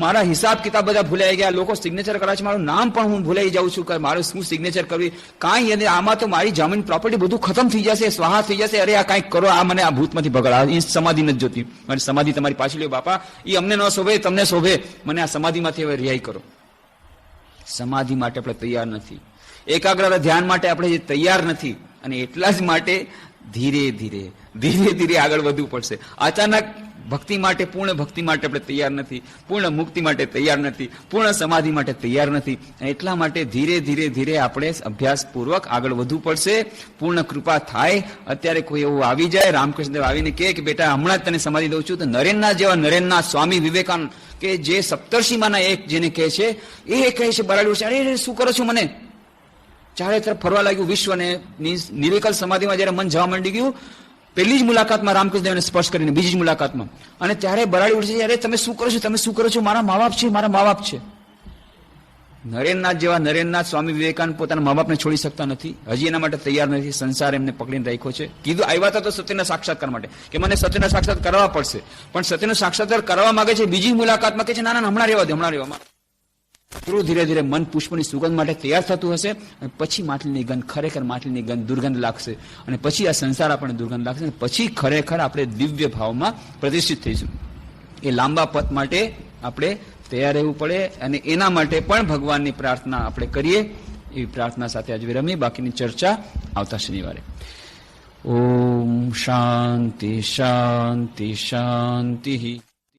મારા હિસાબ કિતાબ બધા ભૂલાઈ ગયા. લોકો સિગ્નેચર કરે છે, મારું નામ પણ હું ભૂલાઈ જાઉં છું કે મારે શું સિગ્નેચર કરવી, કાંઈ. અને આમાં તો મારી જમીન પ્રોપર્ટી બધું ખતમ થઈ જશે, સ્વાહા થઈ જશે. અરે આ કાંઈક કરો, આ મને આ ભૂતમાંથી ભગાડ. આ સમાધિ નથી જોતી, મારી સમાધિ તમારી પાછી લ્યો બાપા, એ અમને ન શોભે, તમને શોભે, મને આ સમાધિમાંથી હવે રિહાઈ કરો. સમાધિ માટે આપણે તૈયાર નથી, એકાગ્રતા ધ્યાન માટે આપણે તૈયાર નથી, અને એટલા જ માટે ધીરે ધીરે આગળ વધવું પડશે. અચાનક ભક્તિ માટે, પૂર્ણ ભક્તિ માટે આપણે તૈયાર નથી, પૂર્ણ મુક્તિ માટે તૈયાર નથી, પૂર્ણ સમાધિ માટે તૈયાર નથી. એટલા માટે ધીરે ધીરે આપણે અભ્યાસપૂર્વક આગળ વધવું પડશે. પૂર્ણ કૃપા થાય. અત્યારે કોઈ એવું આવી જાય, રામકૃષ્ણદેવ આવીને કહે કે બેટા હમણાં જ તને સમાધિ દઉં છું, તો નરેનનાથ સ્વામી વિવેકાનંદ કે જે સપ્તર્ષિમાંના એક જેને કહે છે, એ કહે છે બરાબર છે, અરે શું કરો છો, મને ચારે તરફ ફરવા લાગ્યું વિશ્વને. નિર્વિકલ્પ સમાધિમાં જયારે મન જવા માંડી ગયું, પહેલી જ મુલાકાતમાં રામકૃષ્ણદેવને સ્પર્શ કરીને, બીજી જ મુલાકાતમાં, અને ત્યારે બરાડી ઉઠે છે, અરે તમે શું કરો છો, મારા મા બાપ છે. નરેનનાથ સ્વામી વિવેકાનંદ પોતાના મા બાપને છોડી શકતા નથી, હજી એના માટે તૈયાર નથી. સંસાર એમને પકડીને રાખ્યો છે. કીધું આવ્યા હતા તો સત્યના સાક્ષાત્કાર માટે, કે મને સત્યના સાક્ષાત્કાર કરવા પડશે, પણ સત્યનો સાક્ષાત્કાર કરવા માંગે છે. બીજી મુલાકાતમાં કહે છે ના હમણાં રહેવા. ધીરે ધીરે મન પુષ્પની સુગંધ માટે તૈયાર થતું હશે, અને પછી માટલીની ગંધ, ખરેખર માટલીની ગંધ દુર્ગંધ લાગશે, અને પછી આ સંસાર આપણને દુર્ગંધ લાગશે, અને પછી ખરેખર આપણે દિવ્ય ભાવમાં પ્રતિષ્ઠિત થઈશું. એ લાંબા પથ માટે આપણે તૈયાર રહેવું પડે, અને એના માટે પણ ભગવાનની પ્રાર્થના આપણે કરીએ. એવી પ્રાર્થના સાથે આજે વિરમીએ. બાકીની ચર્ચા આવતા શનિવારે. ઓમ શાંતિ શાંતિ શાંતિ.